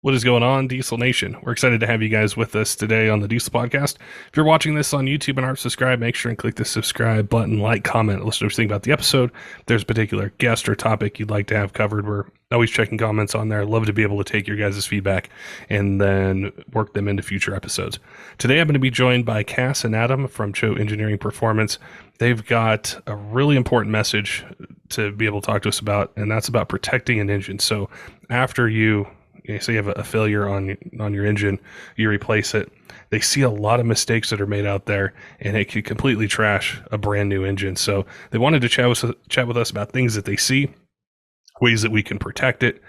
What is going on, Diesel Nation? We're excited to have you guys with us today on the Diesel Podcast. If you're watching this on YouTube and aren't subscribed, make sure and click the subscribe button, like, comment, listen to what you think about the episode. If there's a particular guest or topic you'd like to have covered, we're always checking comments on there. Love to be able to take your guys' feedback and then work them into future episodes. Today, I'm going to be joined by Cass and Adam from Choate Engineering Performance. They've got a really important message to be able to talk to us about, and that's about protecting an engine. So after you say you have a failure on your engine, you replace it. They see a lot of mistakes that are made out there, and it could completely trash a brand new engine. So they wanted to chat with us about things that they see, ways that we can protect it,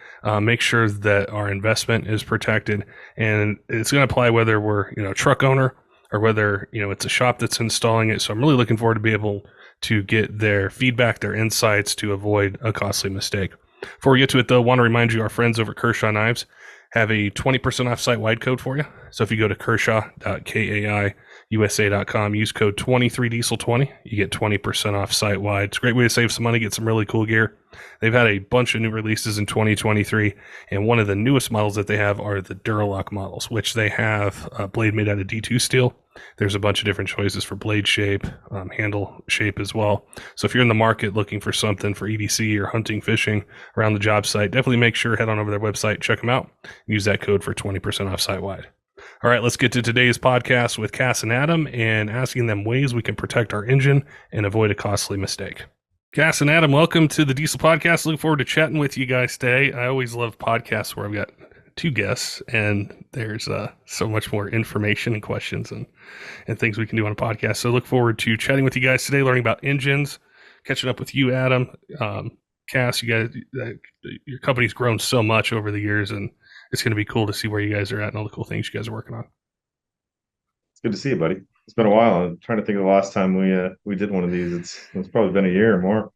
make sure that our investment is protected, and it's going to apply whether we're a truck owner or whether it's a shop that's installing it. So I'm really looking forward to be able to get their feedback, their insights to avoid a costly mistake. Before we get to it, though, I want to remind you our friends over at Kershaw Knives have a 20% off site-wide code for you. So if you go to kershaw.kaiusa.com, use code 23diesel20, you get 20% off site-wide. It's a great way to save some money, get some really cool gear. They've had a bunch of new releases in 2023, and one of the newest models that they have are the Duralock models, which they have a blade made out of D2 steel. There's a bunch of different choices for blade shape, handle shape as well. So if you're in the market looking for something for EDC or hunting, fishing around the job site, definitely make sure head on over to their website, check them out, use that code for 20% off site-wide. All right, let's get to today's podcast with Cass and Adam and asking them ways we can protect our engine and avoid a costly mistake. Cass and Adam, welcome to the Diesel Podcast. Looking forward to chatting with you guys today. I always love podcasts where I've got two guests and there's so much more information and questions and things we can do on a podcast. So look forward to chatting with you guys today, learning about engines, catching up with you, Adam. Cass, you guys, your company's grown so much over the years, and it's going to be cool to see where you guys are at and all the cool things you guys are working on. It's good to see you, buddy. It's been a while. I'm trying to think of the last time we did one of these. It's probably been a year or more.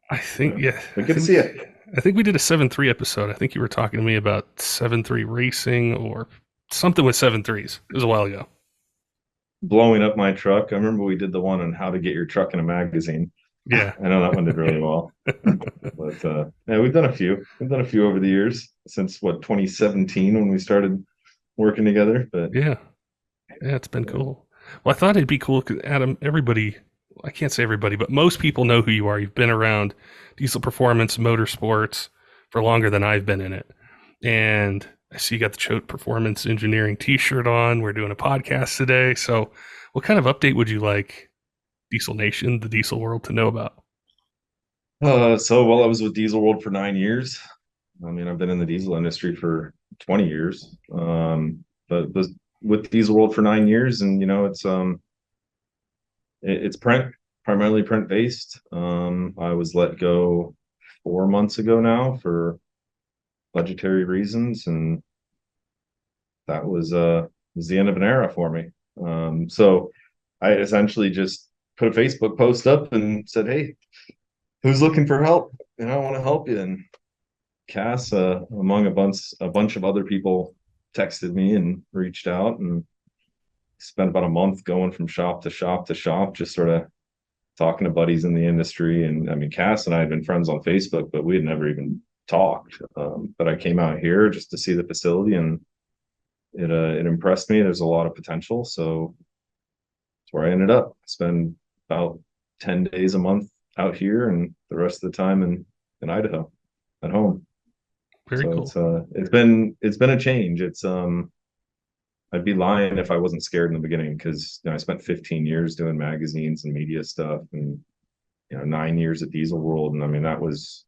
I think, yeah. But good to see you. I think we did a 7.3 episode. I think you were talking to me about 7.3 racing or something with 7.3s. It was a while ago. Blowing up my truck. I remember we did the one on how to get your truck in a magazine. Yeah. I know that one did really well. But yeah, we've done a few. We've done a few over the years since 2017 when we started working together. But yeah, it's been cool. Well, I thought it'd be cool because Adam, everybody, I can't say everybody, but most people know who you are. You've been around diesel performance, motorsports for longer than I've been in it. And I see you got the Choate Performance Engineering t-shirt on. We're doing a podcast today. So what kind of update would you like Diesel Nation, the diesel world, to know about? I was with Diesel World for 9 years. I mean, I've been in the diesel industry for 20 years. But was with Diesel World for 9 years, and it's primarily print based. I was let go 4 months ago now for budgetary reasons, and that was the end of an era for me. So I essentially just put a Facebook post up and said, "Hey, who's looking for help? I want to help you." And Cass, among a bunch of other people, texted me and reached out, and spent about a month going from shop to shop to shop, just sort of talking to buddies in the industry. And I mean, Cass and I had been friends on Facebook, but we had never even talked. But I came out here just to see the facility, and it impressed me. There's a lot of potential, so that's where I ended up. I spend about 10 days a month out here, and the rest of the time in Idaho at home. Very cool. It's been a change. I'd be lying if I wasn't scared in the beginning, because I spent 15 years doing magazines and media stuff, and 9 years at Diesel World, and I mean that was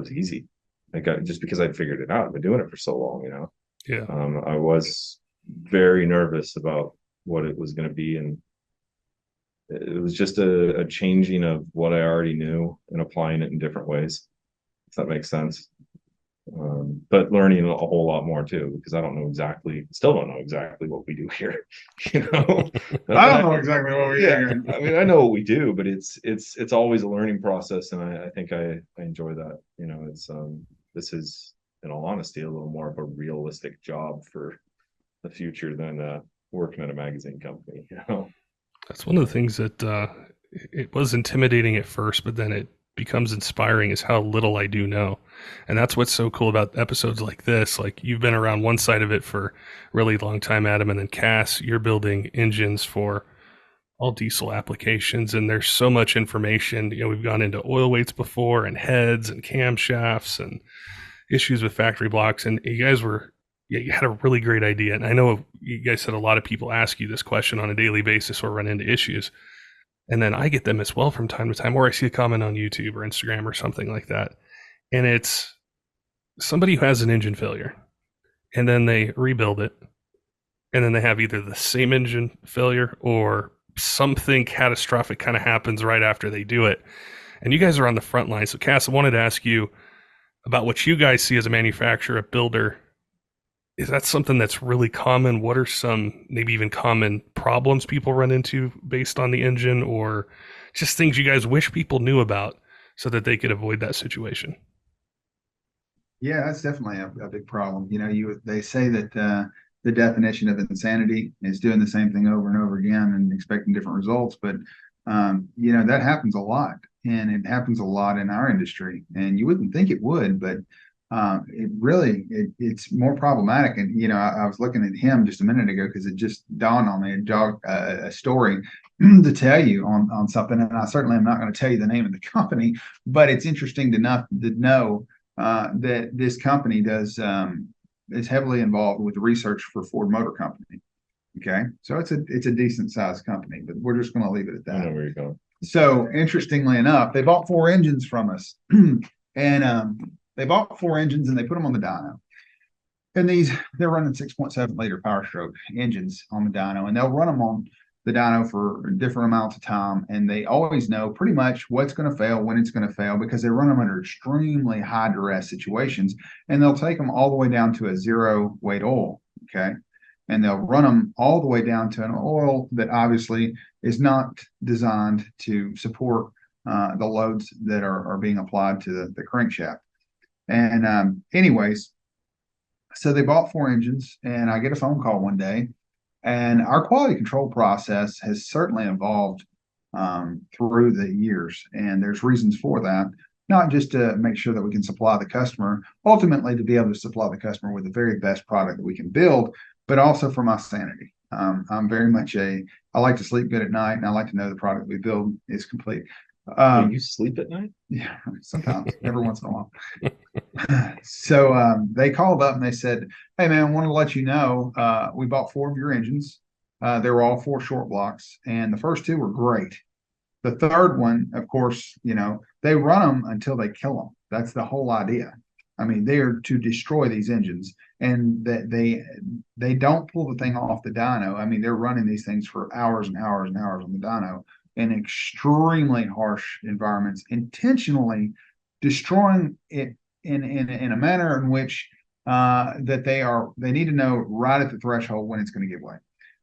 easy. Just because I'd figured it out. I've been doing it for so long. Yeah. I was very nervous about what it was going to be, and it was just a changing of what I already knew and applying it in different ways. If that makes sense. But learning a whole lot more too, because still don't know exactly what we do here. I don't know exactly what we do here. I mean, I know what we do, but it's always a learning process, and I think I enjoy that. This is, in all honesty, a little more of a realistic job for the future than working at a magazine company. That's one of the things that it was intimidating at first, but then it becomes inspiring is how little I do know. And that's what's so cool about episodes like this. Like, you've been around one side of it for a really long time, Adam, and then Cass, you're building engines for all diesel applications, and there's so much information. We've gone into oil weights before, and heads and camshafts and issues with factory blocks, and you had a really great idea. And I know you guys said a lot of people ask you this question on a daily basis or run into issues, and then I get them as well from time to time, or I see a comment on YouTube or Instagram or something like that, and it's somebody who has an engine failure, and then they rebuild it, and then they have either the same engine failure or something catastrophic kind of happens right after they do it. And you guys are on the front line. So, Cass, I wanted to ask you about what you guys see as a manufacturer, a builder. Is that something that's really common? What are some maybe even common problems people run into based on the engine, or just things you guys wish people knew about so that they could avoid that situation? Yeah, that's definitely a big problem. They say that the definition of insanity is doing the same thing over and over again and expecting different results. But that happens a lot, and it happens a lot in our industry. And you wouldn't think it would, but it's more problematic. And I was looking at him just a minute ago because it just dawned on me a story to tell you on something. And I certainly am not going to tell you the name of the company, but it's interesting enough to know that this company is heavily involved with the research for Ford Motor Company. Okay, so it's a decent sized company, but we're just going to leave it at that. I know where you're going. So interestingly enough, they bought 4 engines from us, and they bought 4 engines and they put them on the dyno. And they're running 6.7 liter Powerstroke engines on the dyno, and they'll run them on the dyno for different amounts of time. And they always know pretty much what's going to fail, when it's going to fail, because they run them under extremely high duress situations. And they'll take them all the way down to a 0 weight oil. Okay. And they'll run them all the way down to an oil that obviously is not designed to support the loads that are being applied to the crankshaft. And anyways, so they bought 4 engines, and I get a phone call one day, and our quality control process has certainly evolved through the years, and there's reasons for that. Not just to make sure that we can supply the customer, ultimately to be able to supply the customer with the very best product that we can build, but also for my sanity. I'm very much I like to sleep good at night, and I like to know the product we build is complete. You sleep at night? Yeah, sometimes, every once in a while. So they called up and they said, "Hey man, I want to let you know we bought 4 of your engines. They were all 4 short blocks, and the first 2 were great. The third one, of course, they run them until they kill them. That's the whole idea. I mean, they are to destroy these engines, and that they don't pull the thing off the dyno. I mean, they're running these things for hours and hours and hours on the dyno in extremely harsh environments, intentionally destroying it in a manner in which that they need to know right at the threshold when it's going to give way."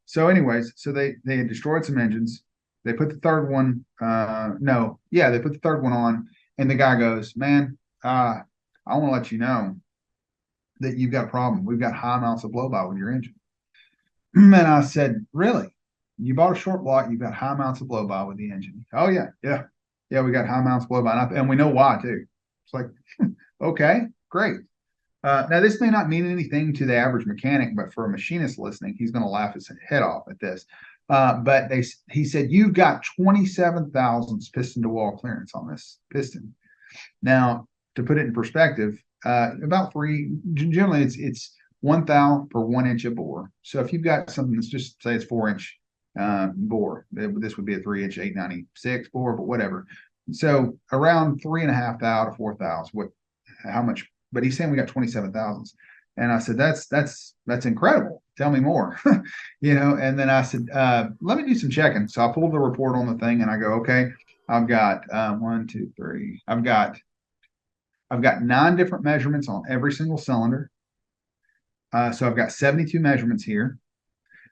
So anyways, so they had destroyed some engines. They put the third one, they put the third one on, and the guy goes, "Man, I want to let you know that you've got a problem. We've got high amounts of blow-by with your engine." And I said, "Really? You bought a short block, you've got high amounts of blow-by with the engine?" "Oh, yeah, we got high amounts of blow-by, and we know why, too." It's like, okay, great. Now, this may not mean anything to the average mechanic, but for a machinist listening, he's going to laugh his head off at this. But he said, "You've got 27 thousandths piston to wall clearance on this piston." Now, to put it in perspective, generally it's 1 thou per 1 inch of bore. So if you've got something that's just, say it's 4-inch bore, this would be a 3-inch 896 bore, but whatever. So around 3.5 thou to 4 thou, how much? But he's saying we got 27 thousandths. And I said, that's incredible. Tell me more. And then I said, let me do some checking. So I pulled the report on the thing, and I go, okay, I've got 1, 2, 3. I've got 9 different measurements on every single cylinder. So I've got 72 measurements here.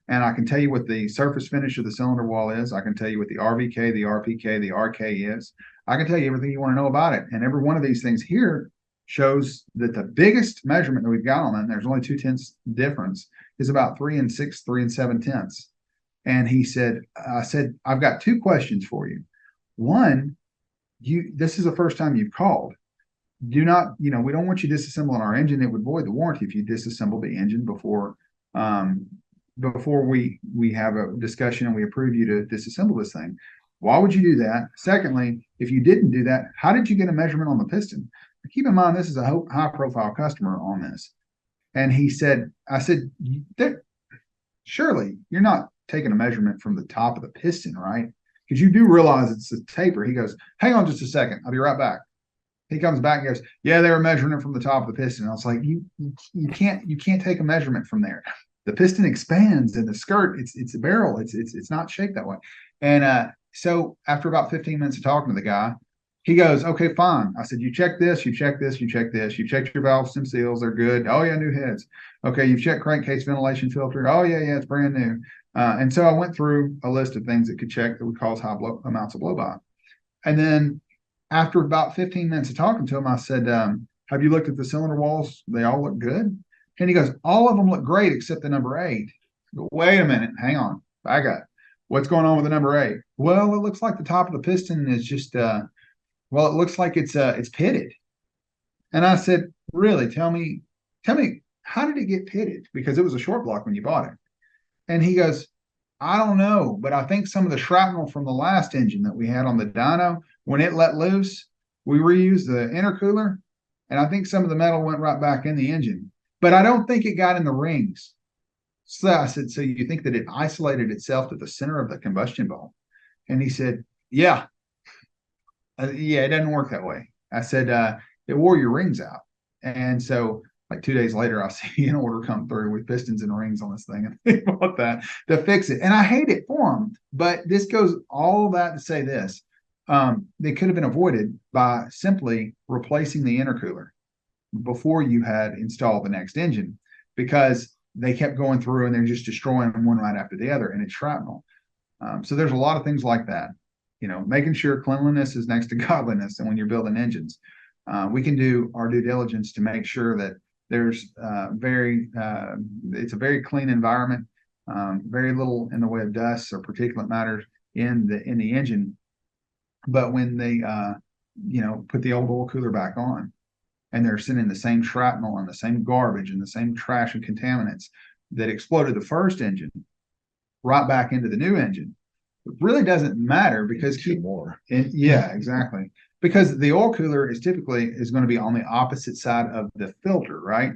And I can tell you what the surface finish of the cylinder wall is. I can tell you what the RVK, the RPK, the RK is. I can tell you everything you want to know about it. And every one of these things here shows that the biggest measurement that we've got on it, and there's only 0.2 difference, is about 3 6/8, 3 7/10. And I said, "I've got 2 questions for you. One, this is the first time you've called. Do not, we don't want you disassembling our engine. It would void the warranty if you disassemble the engine before we have a discussion and we approve you to disassemble this thing. Why would you do that? Secondly, if you didn't do that, how did you get a measurement on the piston? Keep in mind, this is a high profile customer on this. And I said, surely you're not taking a measurement from the top of the piston, right? Because you do realize it's a taper. He goes, hang on just a second. I'll be right back. He comes back and goes, yeah, they were measuring it from the top of the piston. I was like, you can't take a measurement from there. The piston expands in the skirt. It's a barrel. It's not shaped that way. And so after about 15 minutes of talking to the guy, he goes, okay, fine. I said, you check this, you check this, you check this, you checked your valve stem seals, they're good. Oh yeah, new heads. Okay, you've checked crankcase ventilation filter. Oh yeah, it's brand new. And so I went through a list of things that could check that would cause high amounts of blow by. And then after about 15 minutes of talking to him, I said, have you looked at the cylinder walls? They all look good. And he goes, all of them look great except the number 8. I go, wait a minute, hang on, back up. What's going on with the number 8? Well, it looks like the top of the piston is just well, it looks like it's pitted. And I said, really? Tell me, how did it get pitted? Because it was a short block when you bought it. And he goes, I don't know, but I think some of the shrapnel from the last engine that we had on the dyno, when it let loose, we reused the intercooler, and I think some of the metal went right back in the engine. But I don't think it got in the rings. So I said, so you think that it isolated itself to the center of the combustion ball? And he said, yeah. Yeah, it doesn't work that way. I said, it wore your rings out. And so like 2 days later, I see an order come through with pistons and rings on this thing. And they bought that to fix it. And I hate it for them. But this goes all that to say this. They could have been avoided by simply replacing the intercooler before you had installed the next engine, because they kept going through and they're just destroying one right after the other, and it's shrapnel. So there's a lot of things like that. Making sure cleanliness is next to godliness. And when you're building engines, we can do our due diligence to make sure that there's it's a very clean environment, very little in the way of dust or particulate matter in the engine. But when they, put the old oil cooler back on, and they're sending the same shrapnel and the same garbage and the same trash and contaminants that exploded the first engine right back into the new engine, it really doesn't matter, because yeah, exactly. Because the oil cooler is typically going to be on the opposite side of the filter, right?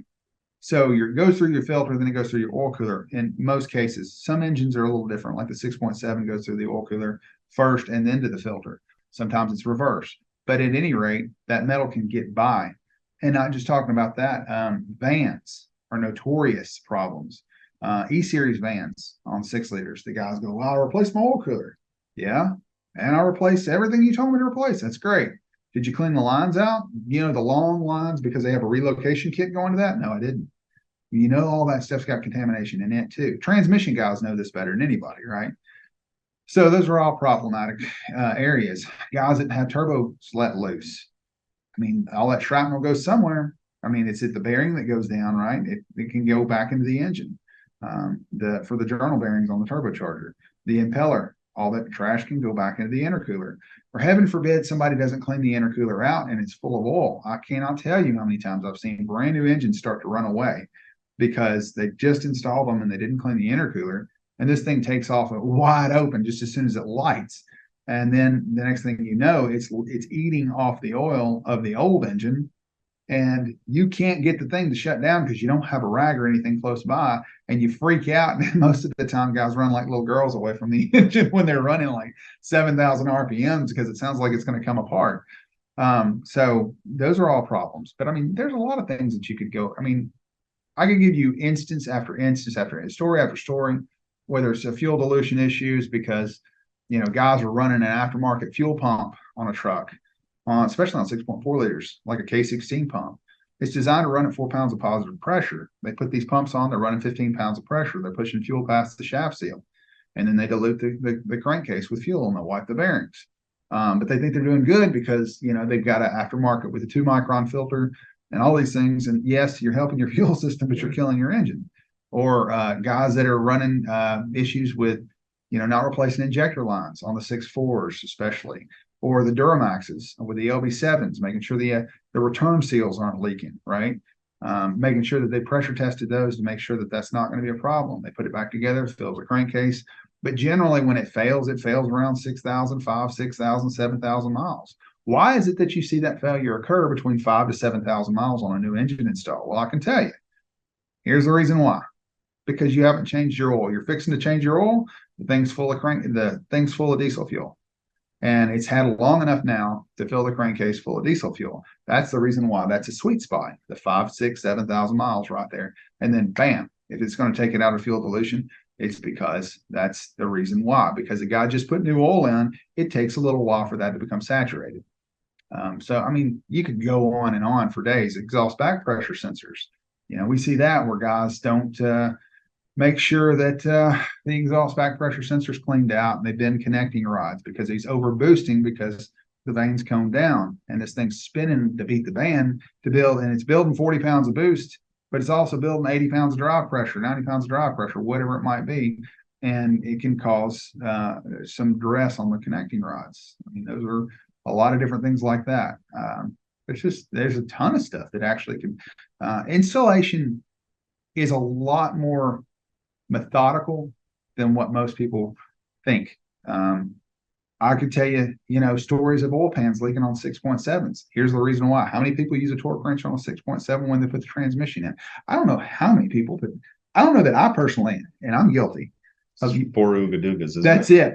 So it goes through your filter, then it goes through your oil cooler. In most cases, some engines are a little different, like the 6.7 goes through the oil cooler first and then to the filter. Sometimes it's reversed. But at any rate, that metal can get by. And not just talking about that, vans are notorious problems. E-Series vans on 6 liters. The guys go, well, I'll replace my oil cooler. Yeah. And I'll replace everything you told me to replace. That's great. Did you clean the lines out? The long lines, because they have a relocation kit going to that? No, I didn't. All that stuff's got contamination in it too. Transmission guys know this better than anybody, right? So those are all problematic areas. Guys that have turbos let loose. All that shrapnel goes somewhere. It's at the bearing that goes down, right? It can go back into the engine. For the journal bearings on the turbocharger, the impeller, all that trash can go back into the intercooler. For heaven forbid somebody doesn't clean the intercooler out and it's full of oil. I cannot tell you how many times I've seen brand new engines start to run away because they just installed them and they didn't clean the intercooler. And this thing takes off wide open just as soon as it lights. And then the next thing you know, it's eating off the oil of the old engine, and you can't get the thing to shut down because you don't have a rag or anything close by, and you freak out. And most of the time, guys run like little girls away from the engine when they're running like 7,000 RPMs because it sounds like it's going to come apart. So those are all problems. But there's a lot of things that you could go. I could give you instance after instance story after story, whether it's a fuel dilution issues because guys are running an aftermarket fuel pump on a truck, especially on 6.4 liters, like a K16 pump. It's designed to run at 4 pounds of positive pressure. They put these pumps on, they're running 15 pounds of pressure. They're pushing fuel past the shaft seal. And then they dilute the crankcase with fuel and they'll wipe the bearings. But they think they're doing good because, they've got an aftermarket with a 2-micron filter and all these things. And yes, you're helping your fuel system, but you're killing your engine. Or guys that are running issues with not replacing injector lines on the 6.4s, especially. or the Duramaxes with the LB7s, making sure the return seals aren't leaking, right? Making sure that they pressure tested those to make sure that that's not going to be a problem. They put it back together, fills a crankcase. But generally, when it fails around 6,000, 5,000, 6,000, 7,000 miles. Why is it that you see that failure occur between 5,000 to 7,000 miles on a new engine install? Well, I can tell you. Here's the reason why. Because you haven't changed your oil. You're fixing to change your oil. The thing's full of diesel fuel. And it's had long enough now to fill the crankcase full of diesel fuel. That's the reason why. That's a sweet spot, the 5, 6, 7,000 miles right there. And then bam, if it's going to take it out of fuel dilution, it's because that's the reason why. Because the guy just put new oil in, it takes a little while for that to become saturated. So, I mean, you could go on and on for days. Exhaust back pressure sensors. We see that where guys don't make sure that the exhaust back pressure sensor's cleaned out and they've been connecting rods because he's over boosting because the vane's coned down and this thing's spinning to beat the van to build, and it's building 40 pounds of boost, but it's also building 80 pounds of drive pressure, 90 pounds of drive pressure, whatever it might be. And it can cause some duress on the connecting rods. I mean, those are a lot of different things like that. There's a ton of stuff that actually can, installation is a lot more methodical than what most people think. I could tell you, stories of oil pans leaking on 6.7s. Here's the reason why. How many people use a torque wrench on a 6.7 when they put the transmission in? I don't know how many people, but I don't know that I personally am, and I'm guilty. Of 4 Ooga-Doogas. That's it.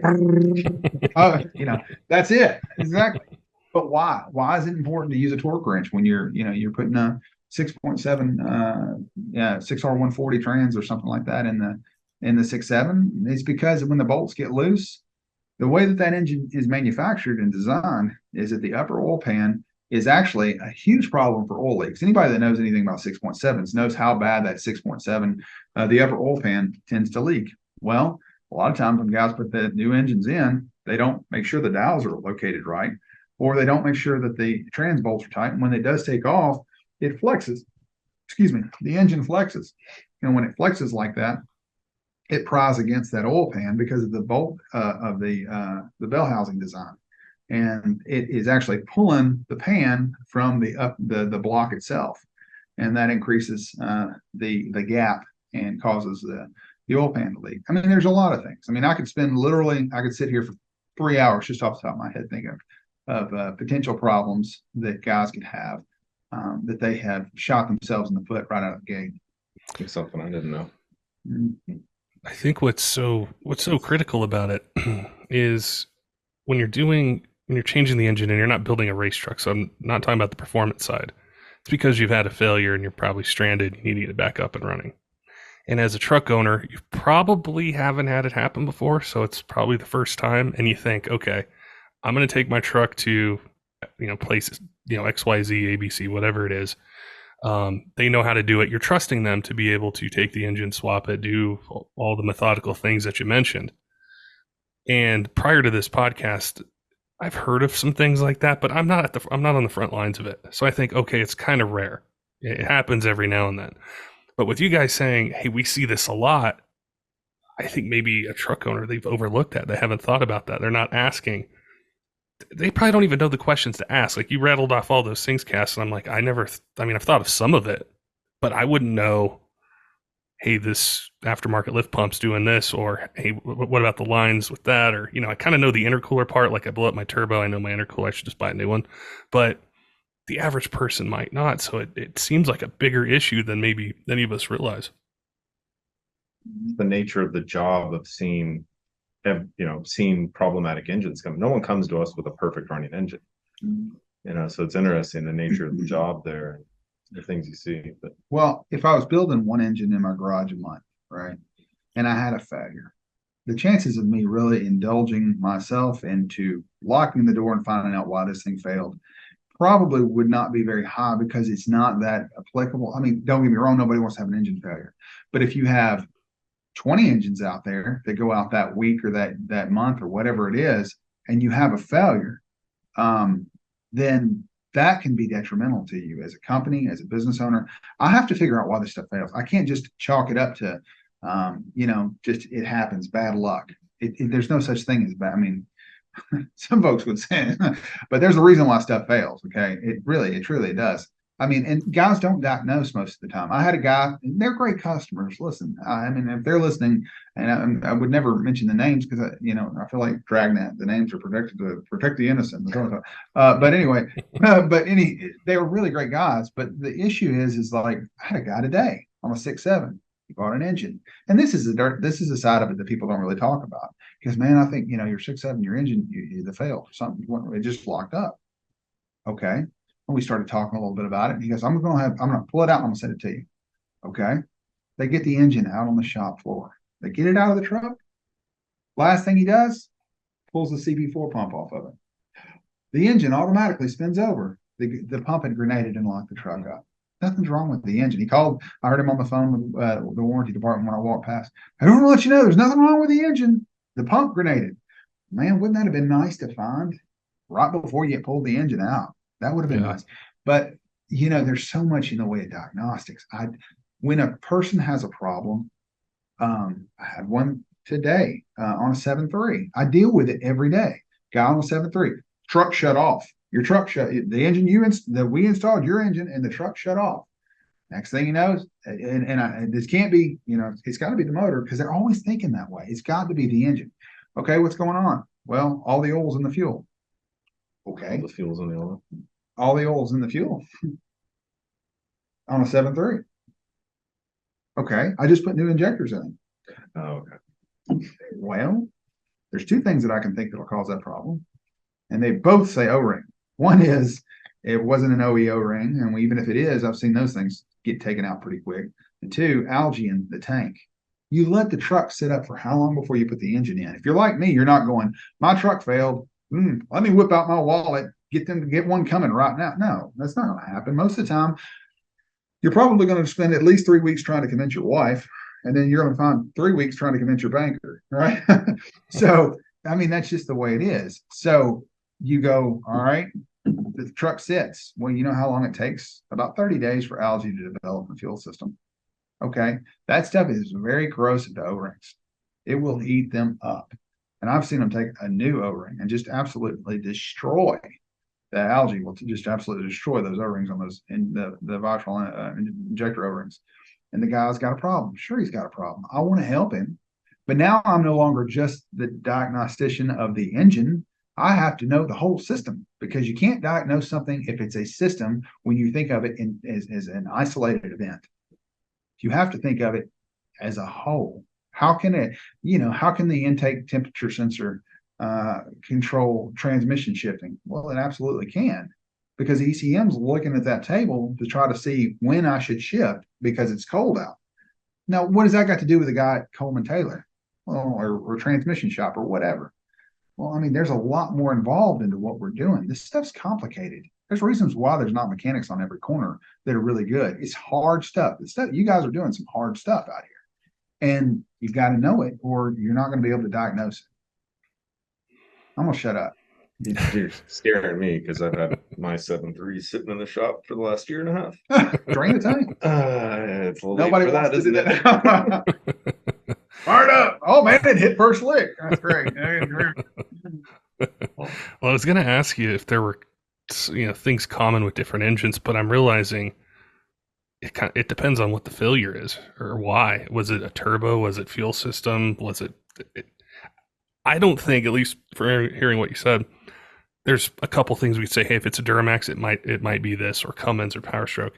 That's it. Exactly. But why? Why is it important to use a torque wrench when you're putting a 6.7 6R140 trans or something like that in the 6.7? It's because when the bolts get loose, the way that engine is manufactured and designed is that the upper oil pan is actually a huge problem for oil leaks. Anybody that knows anything about 6.7s knows how bad that 6.7, the upper oil pan tends to leak. Well, a lot of times when guys put the new engines in, they don't make sure the dials are located right, or they don't make sure that the trans bolts are tight. And when it does take off, it flexes. The engine flexes. And when it flexes like that, it pries against that oil pan because of the bolt of the bell housing design. And it is actually pulling the pan from the block itself. And that increases the gap and causes the oil pan to leak. I mean, there's a lot of things. I mean, I could sit here for 3 hours just off the top of my head thinking of potential problems that guys could have that they have shot themselves in the foot right out of the gate. It's something I didn't know. Mm-hmm. I think what's so critical about it is when you're changing the engine and you're not building a race truck. So I'm not talking about the performance side. It's because you've had a failure and you're probably stranded. You need to get it back up and running. And as a truck owner, you probably haven't had it happen before. So it's probably the first time. And you think, okay, I'm going to take my truck to, places, XYZ, ABC, whatever it is. They know how to do it. You're trusting them to be able to take the engine, swap it, do all the methodical things that you mentioned. And prior to this podcast, I've heard of some things like that, but I'm not on the front lines of it. So I think, okay, it's kind of rare. It happens every now and then. But with you guys saying, hey, we see this a lot, I think maybe a truck owner, they've overlooked that. They haven't thought about that. They're not asking. They probably don't even know the questions to ask. Like, you rattled off all those things, Cass, and I'm like, I've thought of some of it, but I wouldn't know, hey, this aftermarket lift pump's doing this, or hey, what about the lines with that? Or, I kind of know the intercooler part. Like, I blow up my turbo, I know my intercooler, I should just buy a new one. But the average person might not. So it seems like a bigger issue than maybe any of us realize. The nature of the job of seeing problematic engines come. No one comes to us with a perfect running engine. So it's interesting, the nature of the job there, the things you see. But well, if I was building one engine in my garage a month, right, and I had a failure, the chances of me really indulging myself into locking the door and finding out why this thing failed probably would not be very high, because it's not that applicable. I mean, don't get me wrong, nobody wants to have an engine failure. But if you have 20 engines out there that go out that week or that month or whatever it is, and you have a failure, then that can be detrimental to you as a company, as a business owner. I have to figure out why this stuff fails. I can't just chalk it up to, just it happens, bad luck. There's no such thing as bad. I mean, Some folks would say, but there's a reason why stuff fails. Okay. It truly does. I mean, and guys don't diagnose most of the time. I had a guy, and they're great customers. Listen, I mean, if they're listening, and I would never mention the names because I feel like dragnet. The names are protected to protect the innocent. But anyway, they were really great guys. But the issue is like I had a guy today on a 6.7. He bought an engine, and this is a side of it that people don't really talk about. Because man, I think your 6.7, your engine either failed or something. It just locked up. Okay. And we started talking a little bit about it. And he goes, I'm gonna pull it out and I'm gonna send it to you. Okay. They get the engine out on the shop floor. They get it out of the truck. Last thing he does, pulls the CP4 pump off of it. The engine automatically spins over. The pump had grenaded and locked the truck up. Nothing's wrong with the engine. He called. I heard him on the phone with the warranty department when I walked past. I want to let you know there's nothing wrong with the engine. The pump grenaded. Man, wouldn't that have been nice to find right before you pulled the engine out? That would have been nice. But there's so much in the way of diagnostics. When a person has a problem, I had one today on a 7.3. I deal with it every day. Guy on a 7.3, truck shut off. Your truck shut. The engine we installed your engine, and the truck shut off. Next thing you know, this can't be. It's got to be the motor because they're always thinking that way. It's got to be the engine. Okay, what's going on? Well, all the oil's in the fuel. Okay, All the fuel's in the oil. All the oil's in the fuel on a 7.3. Okay, I just put new injectors in. Oh, okay. Well, there's two things that I can think that'll cause that problem, and they both say O-ring. One is it wasn't an OEO ring, and even if it is, I've seen those things get taken out pretty quick. And two, algae in the tank. You let the truck sit up for how long before you put the engine in? If you're like me, you're not going, my truck failed. Let me whip out my wallet, get one coming right now. No, that's not going to happen. Most of the time, you're probably going to spend at least 3 weeks trying to convince your wife, and then you're going to find 3 weeks trying to convince your banker, right? So, I mean, that's just the way it is. So you go, all right, the truck sits. Well, you know how long it takes? About 30 days for algae to develop in the fuel system. Okay. That stuff is very corrosive to O-rings. It will eat them up. And I've seen them take a new O-ring and just absolutely destroy the algae. Will just absolutely destroy those O-rings on those in the vitral injector O-rings. And the guy's got a problem. Sure, he's got a problem. I want to help him. But now I'm no longer just the diagnostician of the engine. I have to know the whole system, because you can't diagnose something if it's a system when you think of it as an isolated event. You have to think of it as a whole. How can the intake temperature sensor control transmission shifting? Well, it absolutely can, because ECM's looking at that table to try to see when I should shift because it's cold out. Now, what does that got to do with a guy at Coleman Taylor, or transmission shop or whatever? Well, I mean, there's a lot more involved into what we're doing. This stuff's complicated. There's reasons why there's not mechanics on every corner that are really good. It's hard stuff. You guys are doing some hard stuff out here, and you've got to know it, or you're not going to be able to diagnose it. I'm gonna shut up. You're scaring me because I've had my 7.3 sitting in the shop for the last year and a half. Drain the tank. It's a little Nobody late for wants that, to do isn't that. it? Fired up. Oh man, it hit first lick. That's great. Well, I was going to ask you if there were, things common with different engines, but I'm realizing it depends on what the failure is or why. Was it a turbo? Was it fuel system? Was it? I don't think, at least for hearing what you said, there's a couple things we say. Hey, if it's a Duramax, it might be this, or Cummins or Powerstroke.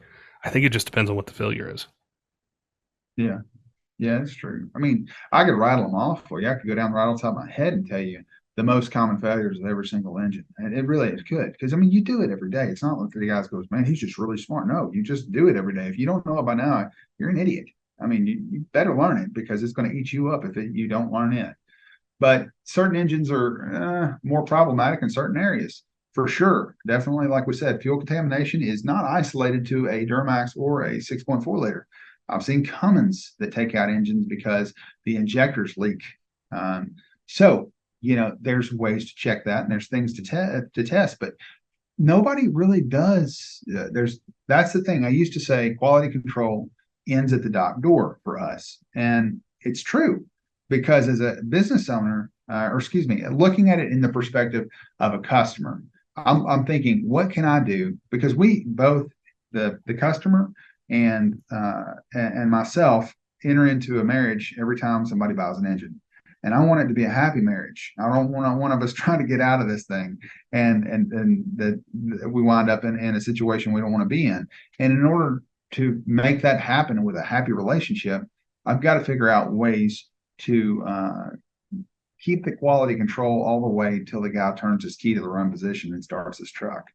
I think it just depends on what the failure is. Yeah, that's true. I mean, I could rattle them off for you. I could go down right on top of my head and tell you the most common failures of every single engine. And it really is good, because I mean, you do it every day. It's not like the guys goes, man, he's just really smart. No, you just do it every day. If you don't know it by now, you're an idiot. I mean, you better learn it, because it's going to eat you up if you don't learn it. But certain engines are more problematic in certain areas, for sure. Definitely, like we said, fuel contamination is not isolated to a Duramax or a 6.4 liter. I've seen Cummins that take out engines because the injectors leak. So there's ways to check that, and there's things to test, but nobody really does. That's the thing. I used to say quality control ends at the dock door for us, and it's true, because as a business owner, or excuse me, looking at it in the perspective of a customer. I'm thinking, what can I do? Because we both, the customer and myself, enter into a marriage every time somebody buys an engine. And I want it to be a happy marriage. I don't want one of us trying to get out of this thing and that we wind up in a situation we don't want to be in. And in order to make that happen with a happy relationship, I've got to figure out ways to keep the quality control all the way till the guy turns his key to the run position and starts his truck.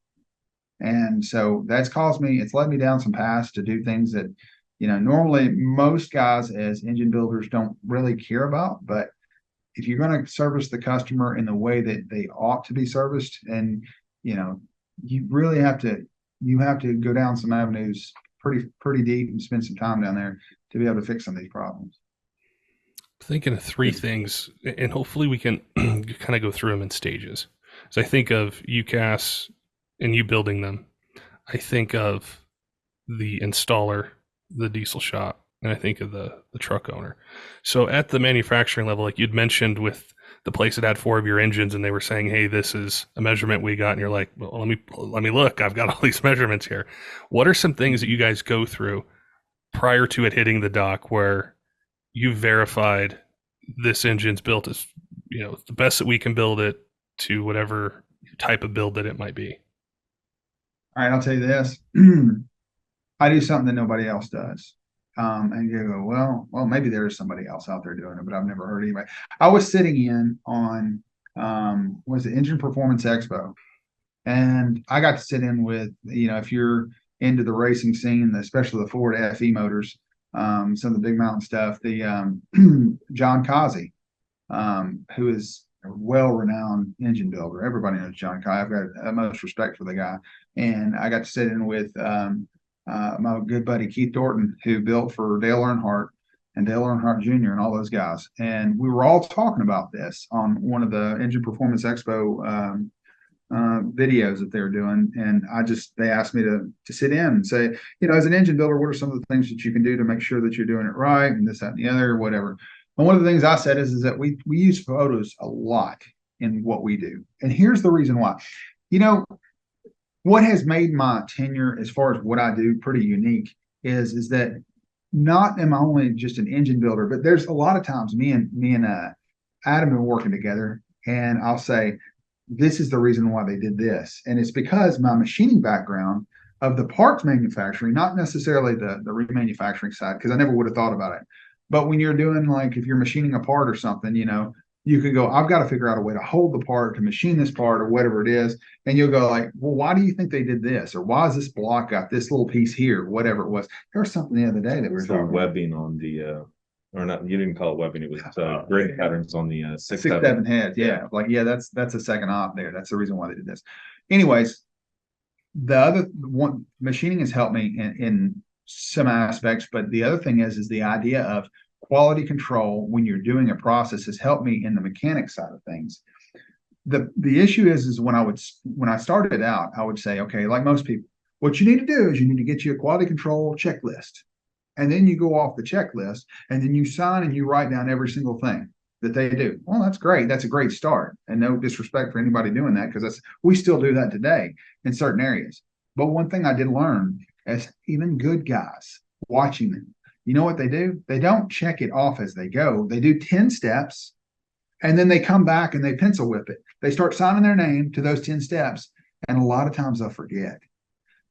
And so that's it's led me down some paths to do things that, normally most guys as engine builders don't really care about. But if you're going to service the customer in the way that they ought to be serviced, and, you really have to go down some avenues pretty deep and spend some time down there to be able to fix some of these problems. Thinking of three things, and hopefully we can kind of go through them in stages. So I think of UCAS and you building them. I think of the installer, the diesel shop, and I think of the truck owner. So at the manufacturing level, like you'd mentioned with the place that had 4 of your engines, and they were saying, "Hey, this is a measurement we got," and you're like, "Well, let me look. I've got all these measurements here." What are some things that you guys go through prior to it hitting the dock where you verified this engine's built as the best that we can build it to whatever type of build that it might be? All right, I'll tell you this. I do something that nobody else does. And you go, well, maybe there is somebody else out there doing it, but I've never heard anybody. I was sitting in on was the Engine Performance Expo, and I got to sit in with, if you're into the racing scene, especially the Ford FE motors, some of the big mountain stuff, the John Kazi, who is a well-renowned engine builder. Everybody knows John Kazi. I've got utmost respect for the guy. And I got to sit in with my good buddy Keith Thornton, who built for Dale Earnhardt and Dale Earnhardt Jr. and all those guys. And we were all talking about this on one of the Engine Performance Expo videos that they're doing. And they asked me to sit in and say, as an engine builder, what are some of the things that you can do to make sure that you're doing it right, and this, that, and the other, or whatever. And one of the things I said is that we use photos a lot in what we do. And here's the reason why. What has made my tenure as far as what I do pretty unique is that not am I only just an engine builder, but there's a lot of times me and Adam are working together, and I'll say, this is the reason why they did this. And it's because my machining background of the parts manufacturing, not necessarily the remanufacturing side, because I never would have thought about it. But when you're doing, like, if you're machining a part or something, you could go, I've got to figure out a way to hold the part, to machine this part, or whatever it is. And you'll go like, well, why do you think they did this? Or why is this block got this little piece here? Whatever it was. There was something the other day that we were talking about. Webbing on the, or not, you didn't call it webbing. It was grid patterns on the 6-7 heads. Yeah. Like, that's a second op there. That's the reason why they did this. Anyways, the other one, machining has helped me in some aspects, but the other thing is the idea of quality control when you're doing a process has helped me in the mechanic side of things. The issue is when I started out, I would say, okay, like most people, what you need to do is you need to get you a quality control checklist. And then you go off the checklist, and then you sign and you write down every single thing that they do. Well, that's great. That's a great start. And no disrespect for anybody doing that, because we still do that today in certain areas. But one thing I did learn is even good guys watching them, you know what they do? They don't check it off as they go. They do 10 steps, and then they come back and they pencil whip it. They start signing their name to those 10 steps, and a lot of times they'll forget.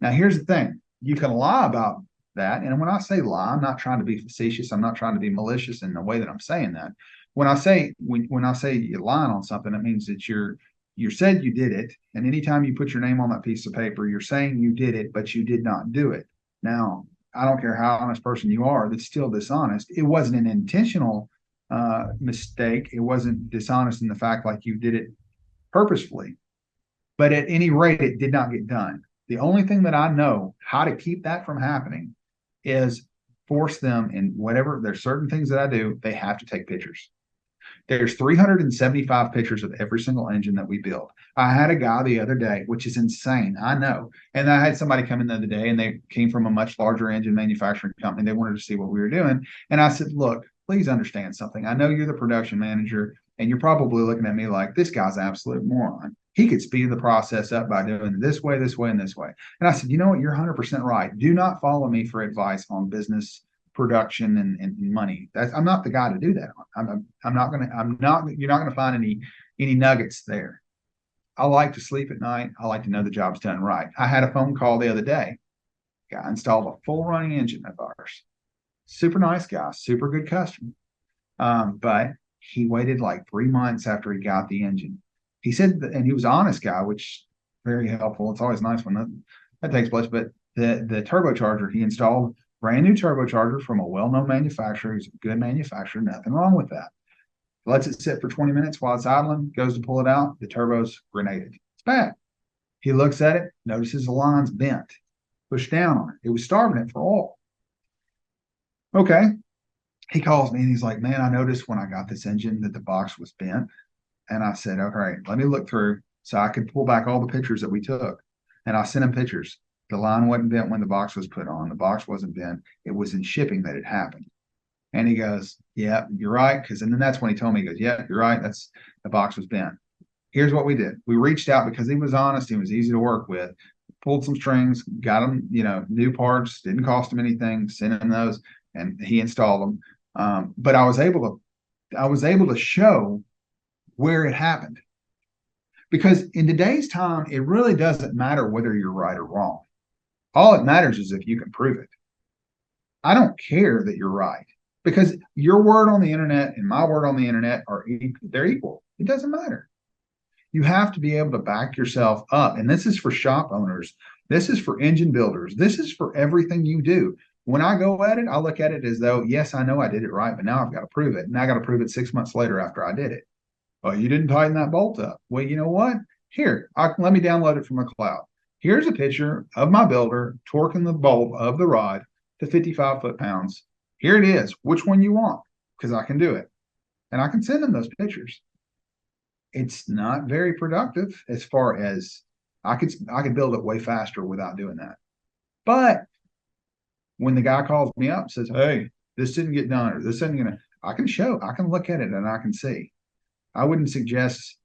Now, here's the thing. You can lie about that. And when I say lie, I'm not trying to be facetious. I'm not trying to be malicious in the way that I'm saying that. When I say you're lying on something, it means that you said you did it. And anytime you put your name on that piece of paper, you're saying you did it, but you did not do it. Now, I don't care how honest person you are, that's still dishonest. It wasn't an intentional mistake. It wasn't dishonest in the fact like you did it purposefully. But at any rate, it did not get done. The only thing that I know how to keep that from happening is force them in whatever. There's certain things that I do, they have to take pictures. There's 375 pictures of every single engine that we build. I had a guy the other day, which is insane, I know. And I had somebody come in the other day, and they came from a much larger engine manufacturing company. They wanted to see what we were doing. And I said, look, please understand something. I know you're the production manager. And you're probably looking at me like, this guy's an absolute moron. He could speed the process up by doing it this way, and this way. And I said, you know what? You're 100% right. Do not follow me for advice on business production and money. I'm not the guy to do that. You're not going to find any nuggets there. I like to sleep at night. I like to know the job's done right. I had a phone call the other day. Guy installed a full running engine of ours. Super nice guy, super good customer. But he waited like 3 months after he got the engine. He said, and he was an honest guy, which very helpful. It's always nice when that takes place. But the turbocharger he installed, brand new turbocharger from a well-known manufacturer. He's a good manufacturer. Nothing wrong with that. Lets it sit for 20 minutes while it's idling, goes to pull it out. The turbo's grenaded. It's bad. He looks at it, notices the line's bent, pushed down on it. It was starving it for oil. Okay. He calls me and he's like, man, I noticed when I got this engine that the box was bent. And I said, okay, let me look through so I could pull back all the pictures that we took. And I sent him pictures. The line wasn't bent when the box was put on. The box wasn't bent. It was in shipping that it happened. And he goes, yeah, you're right. And then that's when he told me, he goes, yeah, you're right. The box was bent. Here's what we did. We reached out because he was honest. He was easy to work with. Pulled some strings, got him, new parts, didn't cost him anything, sent him those, and he installed them. But I was able to show where it happened. Because in today's time, it really doesn't matter whether you're right or wrong. All it matters is if you can prove it. I don't care that you're right, because your word on the internet and my word on the internet they're equal. It doesn't matter. You have to be able to back yourself up. And this is for shop owners. This is for engine builders. This is for everything you do. When I go at it, I look at it as though, yes, I know I did it right, but now I've got to prove it. And I got to prove it 6 months later after I did it. Oh, you didn't tighten that bolt up. Well, you know what? Here, let me download it from a cloud. Here's a picture of my builder torquing the bolt of the rod to 55 foot-pounds. Here it is. Which one you want? Because I can do it. And I can send them those pictures. It's not very productive as far as I could build it way faster without doing that. But when the guy calls me up and says, hey, this didn't get done, or this isn't gonna, I can look at it and I can see. I wouldn't suggest,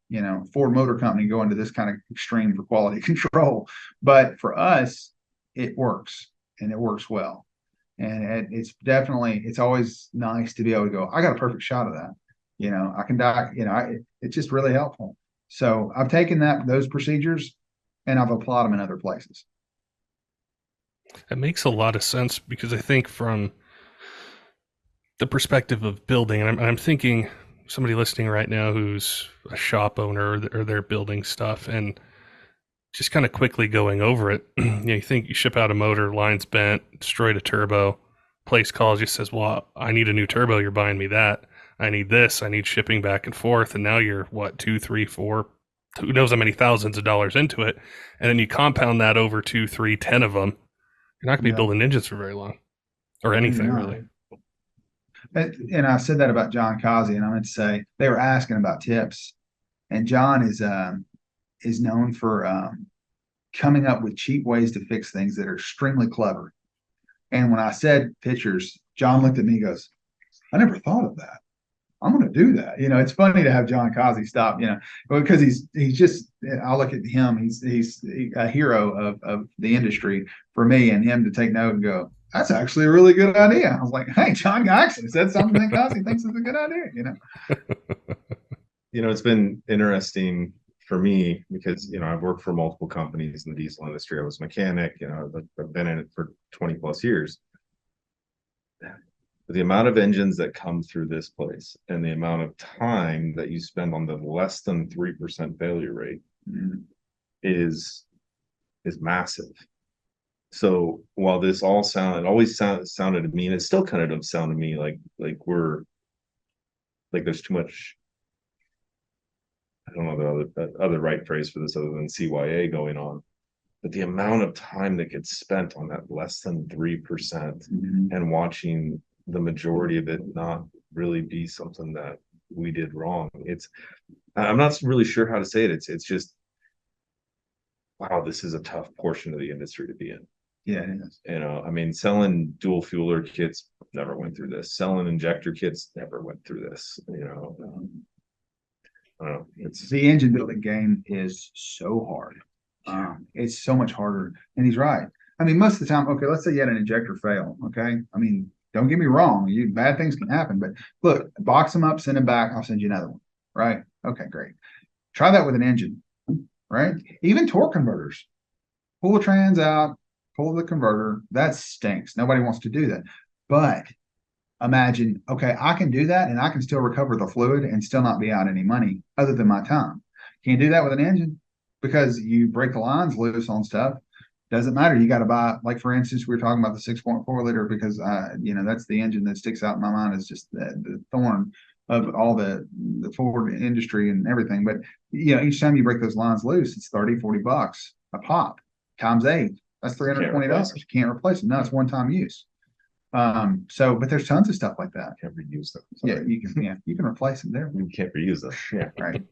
Ford Motor Company go into this kind of extreme for quality control, but for us, it works, and it works well. And it's always nice to be able to go, I got a perfect shot of that. I can die, it's just really helpful. So I've taken those procedures and I've applied them in other places. It makes a lot of sense, because I think from the perspective of building, and I'm thinking somebody listening right now who's a shop owner, or they're building stuff, and just kind of quickly going over it. You think you ship out a motor, line's bent, destroyed a turbo, place calls you, says, well, I need a new turbo, you're buying me that. I need this, I need shipping back and forth. And now you're what, 2, 3, 4, who knows how many thousands of dollars into it. And then you compound that over 2, 3, 10 of them. You're not going to be building engines for very long, or anything really. And I said that about John Kazi, and I meant to say, they were asking about tips, and John is known for coming up with cheap ways to fix things that are extremely clever. And when I said pictures, John looked at me and goes, I never thought of that. I'm going to do that. It's funny to have John Kazi stop, because he's just, I look at him, he's a hero of the industry for me, and him to take note and go, that's actually a really good idea. I was like, hey, John actually said something that Kazi thinks is a good idea, It's been interesting for me because, I've worked for multiple companies in the diesel industry. I was a mechanic, I've been in it for 20 plus years. The amount of engines that come through this place and the amount of time that you spend on the less than 3% failure rate is massive. So while this always sounded to me, and it still kind of does sound to me like there's too much, I don't know the other right phrase for this other than CYA going on, but the amount of time that gets spent on that less than 3% and watching the majority of it not really be something that we did wrong. I'm not really sure how to say it. It's just, wow, this is a tough portion of the industry to be in. Yeah, it is. Selling dual fueler kits never went through this. Selling injector kits never went through this. I don't know. It's The engine building game is so hard. It's so much harder. And he's right. I mean, most of the time, okay, let's say you had an injector fail. Okay. I mean, don't get me wrong. Bad things can happen, but look, box them up, send them back. I'll send you another one. Right. Okay, great. Try that with an engine, right? Even torque converters. Pull the trans out, pull the converter. That stinks. Nobody wants to do that. But imagine, okay, I can do that and I can still recover the fluid and still not be out any money other than my time. Can't do that with an engine because you break the lines loose on stuff. Doesn't matter. You got to buy, like for instance, we were talking about the 6.4 liter because that's the engine that sticks out in my mind is just the thorn of all the Ford industry and everything. But each time you break those lines loose, it's 30, $40 a pop times 8. That's $320. You can't replace them. No, it's one-time use. But there's tons of stuff like that. Can't reuse them. Yeah, you can replace them there. You can't reuse them. Yeah. Right.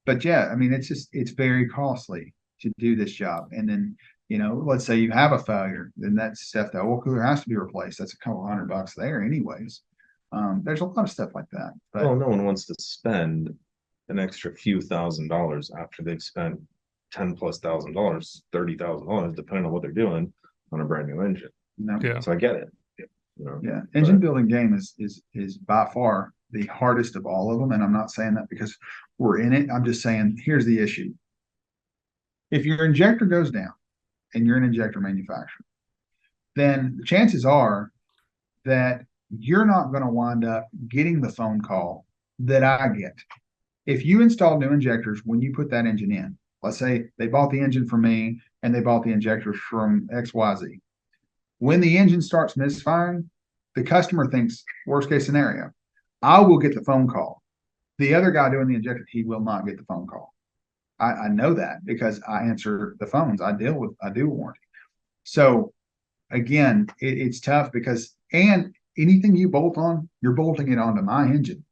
But yeah, I mean, it's very costly to do this job. And then, let's say you have a failure, then that stuff, the oil cooler has to be replaced. That's a couple $100 there anyways. There's a lot of stuff like that. But Well, no one wants to spend an extra few $1,000s after they've spent $10,000+, $30,000, depending on what they're doing on a brand new engine. Yeah. So I get it. Yeah, engine building game is by far the hardest of all of them. And I'm not saying that because we're in it. I'm just saying, here's the issue. If your injector goes down and you're an injector manufacturer, then the chances are that you're not going to wind up getting the phone call that I get. If you install new injectors, when you put that engine in, let's say they bought the engine from me and they bought the injectors from XYZ. When the engine starts misfiring, the customer thinks worst case scenario, I will get the phone call. The other guy doing the injector, he will not get the phone call. I know that because I answer the phones. I do warranty. So again, it's tough and anything you bolt on, you're bolting it onto my engine.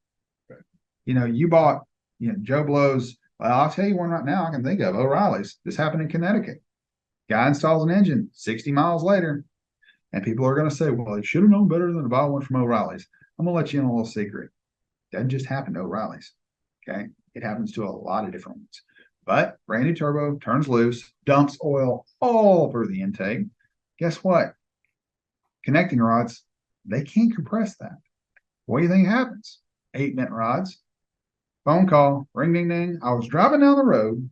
Right. You bought, Joe Blow's, I'll tell you one right now I can think of, O'Reilly's. This happened in Connecticut. Guy installs an engine 60 miles later. And people are going to say, well, he should have known better than to buy one from O'Reilly's. I'm going to let you in a little secret. It doesn't just happen to O'Reilly's. Okay. It happens to a lot of different ones. But brand new turbo turns loose, dumps oil all over the intake. Guess what? Connecting rods, they can't compress that. What do you think happens? 8-mint rods. Phone call, ring, ding, ding. I was driving down the road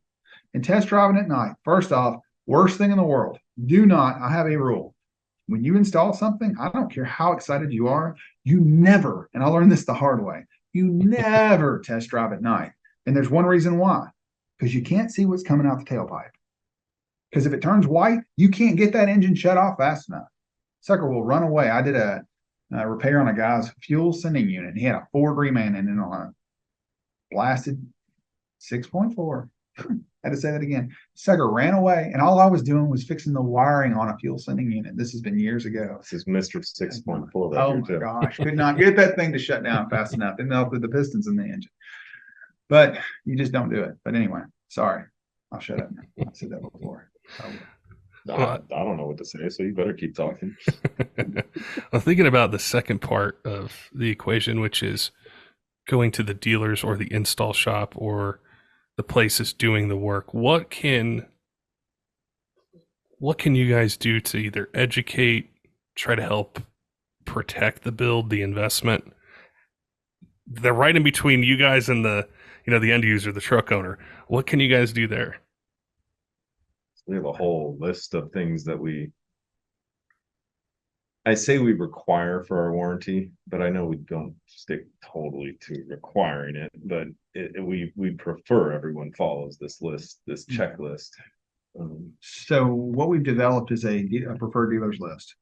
and test driving at night. First off, worst thing in the world. I have a rule. When you install something, I don't care how excited you are, you never, and I learned this the hard way, you never test drive at night. And there's one reason why, because you can't see what's coming out the tailpipe. Because if it turns white, you can't get that engine shut off fast enough. Sucker will run away. I did a repair on a guy's fuel sending unit. And he had a Ford reman in on a blasted 6.4. I had to say that again. Sucker ran away, and all I was doing was fixing the wiring on a fuel sending unit. This has been years ago. This is Mr. 6.4. Oh my gosh, could not get that thing to shut down fast enough. Didn't help with the pistons in the engine. But you just don't do it. But anyway, sorry. I'll shut up now. I said that before. I don't know what to say, so you better keep talking. Well, thinking about the second part of the equation, which is going to the dealers or the install shop or the place is doing the work, what can you guys do to either educate, try to help protect the build, the investment? They're right in between you guys and the end user, the truck owner. What can you guys do there? We have a whole list of things that I say we require for our warranty, but I know we don't stick totally to requiring it, but we prefer everyone follows this list, this checklist. So what we've developed is a preferred dealers list.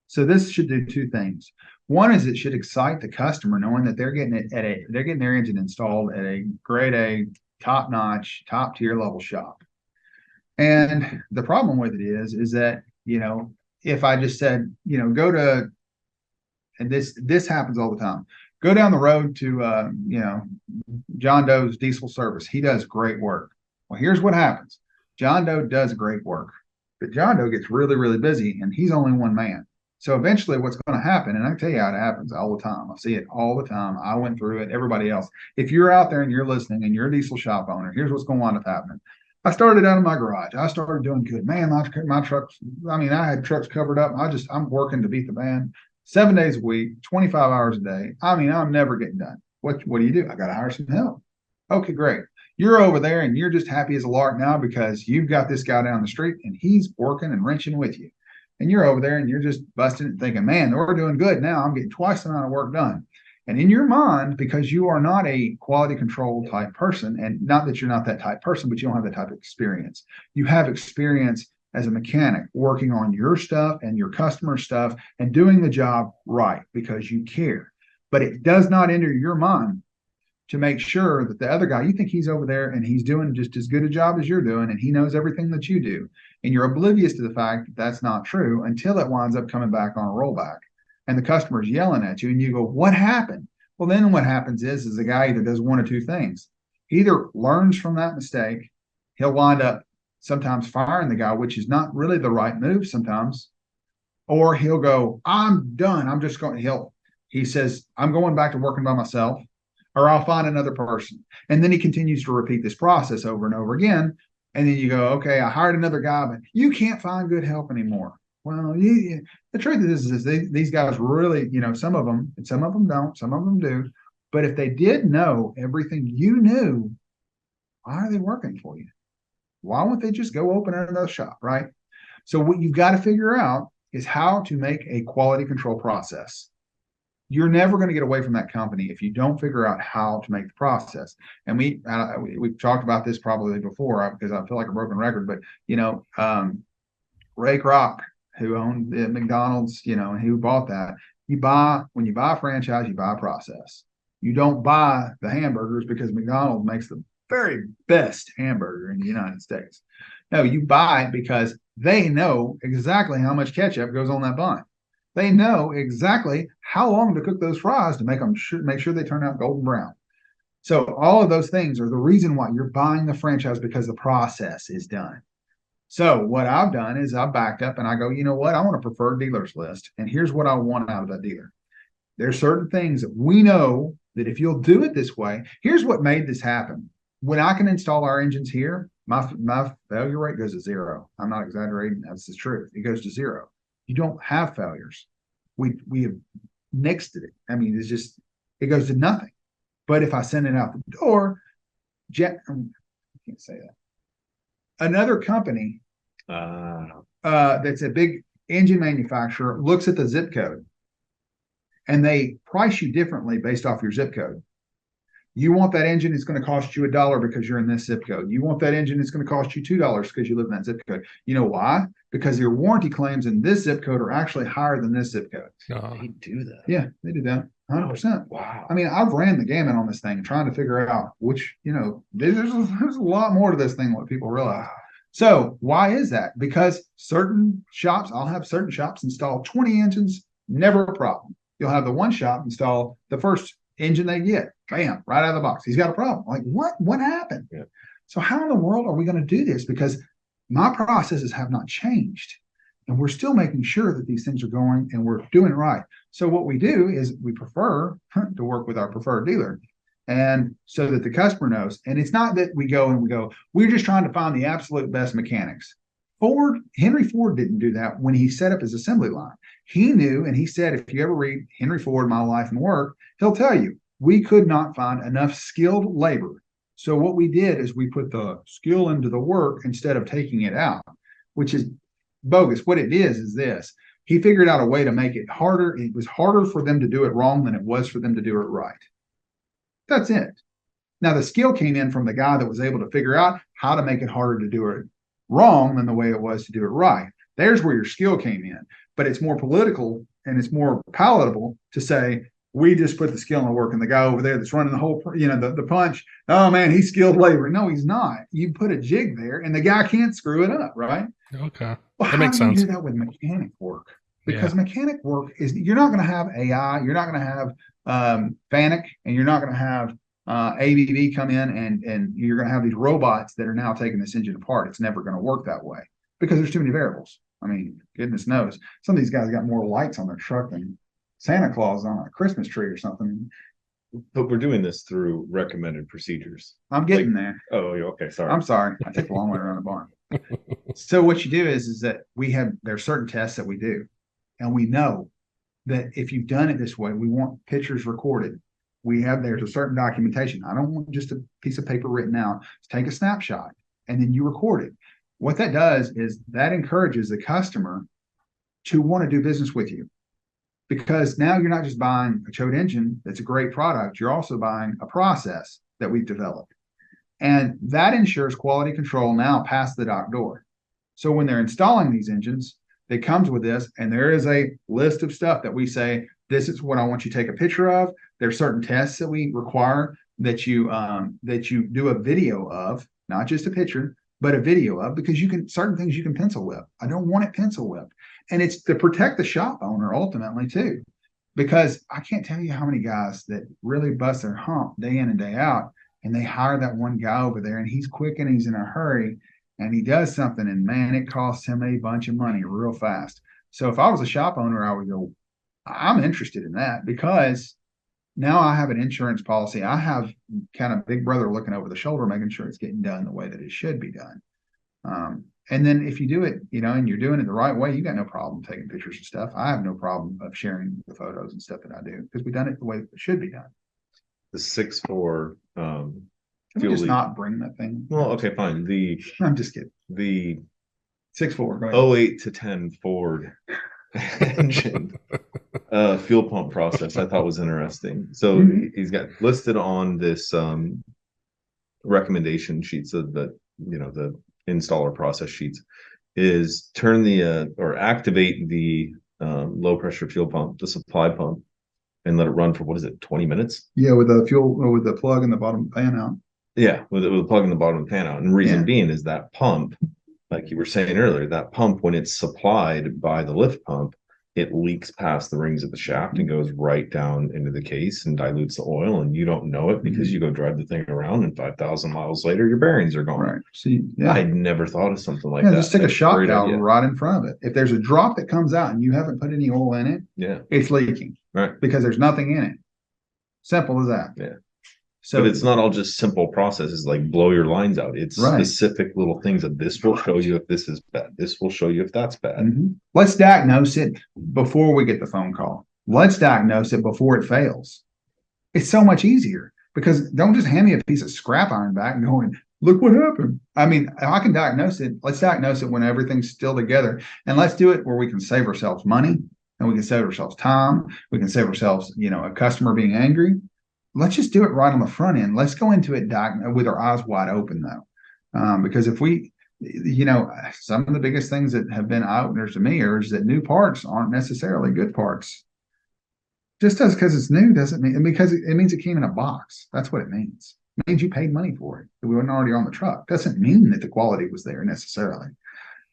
So this should do two things. One is it should excite the customer knowing that they're getting their engine installed at a grade A, top notch, top tier level shop. And the problem with it is that, if I just said, go to, and this happens all the time, go down the road to, John Doe's diesel service. He does great work. Well, here's what happens. John Doe does great work, but John Doe gets really, really busy and he's only one man. So eventually what's going to happen, and I can tell you how it happens all the time. I see it all the time. I went through it, everybody else. If you're out there and you're listening and you're a diesel shop owner, here's what's going on with happening. I started out in my garage. I started doing good. Man, my trucks, I mean, I had trucks covered up. I'm working to beat the band 7 days a week, 25 hours a day. I mean, I'm never getting done. What do? I got to hire some help. Okay, great. You're over there and you're just happy as a lark now because you've got this guy down the street and he's working and wrenching with you. And you're over there and you're just busting and thinking, man, we're doing good now. I'm getting twice the amount of work done. And in your mind, because you are not a quality control type person, and not that you're not that type person, but you don't have that type of experience. You have experience as a mechanic working on your stuff and your customer stuff and doing the job right because you care. But it does not enter your mind to make sure that the other guy, you think he's over there and he's doing just as good a job as you're doing and he knows everything that you do. And you're oblivious to the fact that that's not true until it winds up coming back on a rollback and the customer's yelling at you and you go, what happened? Well, then what happens is the guy either does one or two things. He either learns from that mistake, he'll wind up sometimes firing the guy, which is not really the right move sometimes, or he'll go, I'm done. I'm just going, he says, I'm going back to working by myself, or I'll find another person. And then he continues to repeat this process over and over again. And then you go, okay, I hired another guy, but you can't find good help anymore. Well, the truth is these guys really, some of them don't, some of them do. But if they did know everything you knew, why are they working for you? Why won't they just go open another shop, right? So what you've got to figure out is how to make a quality control process. You're never going to get away from that company if you don't figure out how to make the process. And we've talked about this probably before because I feel like a broken record, but Ray Kroc, who owned the McDonald's, and who bought that, when you buy a franchise, you buy a process. You don't buy the hamburgers because McDonald's makes the very best hamburger in the United States. No, you buy it because they know exactly how much ketchup goes on that bun. They know exactly how long to cook those fries to make sure they turn out golden brown. So all of those things are the reason why you're buying the franchise, because the process is done. So what I've done is I've backed up and I go, you know what? I want a preferred dealers list. And here's what I want out of that dealer. There's certain things that we know that if you'll do it this way, here's what made this happen. When I can install our engines here, my failure rate goes to zero. I'm not exaggerating. That's the truth. It goes to zero. You don't have failures. We have nixed it. I mean, it goes to nothing. But if I send it out the door, I can't say that. Another company that's a big engine manufacturer looks at the zip code and they price you differently based off your zip code. You want that engine, it's going to cost you $1 because you're in this zip code. You want that engine, it's going to cost you $2 because you live in that zip code. You know why? Because your warranty claims in this zip code are actually higher than this zip code. They do that. Yeah, they do that. 100%. Wow. I mean, I've ran the gamut on this thing, trying to figure out which, there's a lot more to this thing than what people realize. So why is that? Because I'll have certain shops install 20 engines, never a problem. You'll have the one shop install the first engine they get, bam, right out of the box. He's got a problem. Like, what happened? Yeah. So how in the world are we going to do this? Because my processes have not changed. And we're still making sure that these things are going and we're doing it right. So what we do is we prefer to work with our preferred dealer. And so that the customer knows. And it's not that we're just trying to find the absolute best mechanics. Henry Ford didn't do that when he set up his assembly line. He knew, and he said, if you ever read Henry Ford, My Life and Work, he'll tell you, we could not find enough skilled labor. So what we did is we put the skill into the work instead of taking it out, which is bogus. What it is this. He figured out a way to make it harder. It was harder for them to do it wrong than it was for them to do it right. That's it. Now, the skill came in from the guy that was able to figure out how to make it harder to do it wrong than the way it was to do it right. There's where your skill came in. But it's more political and it's more palatable to say, we just put the skill in the work, and the guy over there that's running the whole, the punch, oh man, he's skilled labor. No, he's not. You put a jig there and the guy can't screw it up, right? Okay. Well, that makes sense. How do you do that with mechanic work? Because mechanic work you're not going to have AI, you're not going to have FANUC, and you're not going to have ABB come in and you're going to have these robots that are now taking this engine apart. It's never going to work that way because there's too many variables. I mean, goodness knows. Some of these guys got more lights on their truck than Santa Claus on a Christmas tree or something. But we're doing this through recommended procedures. I'm getting there. Oh, okay, sorry. I'm sorry. I took a long way around the barn. So what you do is that there's certain tests that we do, and we know that if you've done it this way, we want pictures recorded. There's a certain documentation. I don't want just a piece of paper written out. Just take a snapshot and then you record it. What that does is that encourages the customer to want to do business with you, because now you're not just buying a Choate engine that's a great product. You're also buying a process that we've developed. And that ensures quality control now past the dock door. So when they're installing these engines, it comes with this, and there is a list of stuff that we say, this is what I want you to take a picture of. There's certain tests that we require that you do a video of, not just a picture, but a video of, because certain things you can pencil whip. I don't want it pencil whipped. And it's to protect the shop owner ultimately too, because I can't tell you how many guys that really bust their hump day in and day out, and they hire that one guy over there, and he's quick and he's in a hurry, and he does something, and man, it costs him a bunch of money real fast. So if I was a shop owner, I would go, I'm interested in that, because now I have an insurance policy. I have kind of big brother looking over the shoulder, making sure it's getting done the way that it should be done. And then if you do it, and you're doing it the right way, you got no problem taking pictures and stuff. I have no problem of sharing the photos and stuff that I do, because we've done it the way it should be done. The 6.4 Can we just not bring that thing? Well, okay, fine. I'm just kidding. The 6.4 08 to 10 Ford engine fuel pump process I thought was interesting. So he's got listed on this recommendation sheets of the installer process sheets is turn the or activate the low pressure fuel pump, the supply pump, and let it run for, what is it, 20 minutes? Yeah, with the plug in the bottom pan out. Yeah, with the plug in the bottom of the pan out. And the reason being is that pump, like you were saying earlier, that pump, when it's supplied by the lift pump, it leaks past the rings of the shaft and goes right down into the case and dilutes the oil, and you don't know it because you go drive the thing around, and 5,000 miles later, your bearings are gone. Right. See, yeah. I'd never thought of something like that. Just stick a shock valve right in front of it. If there's a drop that comes out and you haven't put any oil in it, it's leaking. Right. Because there's nothing in it. Simple as that. Yeah. So, but it's not all just simple processes like blow your lines out. It's specific little things that this will show you if this is bad. This will show you if that's bad. Let's diagnose it before we get the phone call. Let's diagnose it before it fails. It's so much easier, because don't just hand me a piece of scrap iron back and going, look what happened. I mean, I can diagnose it. Let's diagnose it when everything's still together. And let's do it where we can save ourselves money, and we can save ourselves time. We can save ourselves, a customer being angry. Let's just do it right on the front end. Let's go into it with our eyes wide open, though. Because if we, some of the biggest things that have been eye-openers to me is that new parts aren't necessarily good parts. Just because it's new doesn't mean, because it means it came in a box. That's what it means. It means you paid money for it. We weren't already on the truck. Doesn't mean that the quality was there necessarily.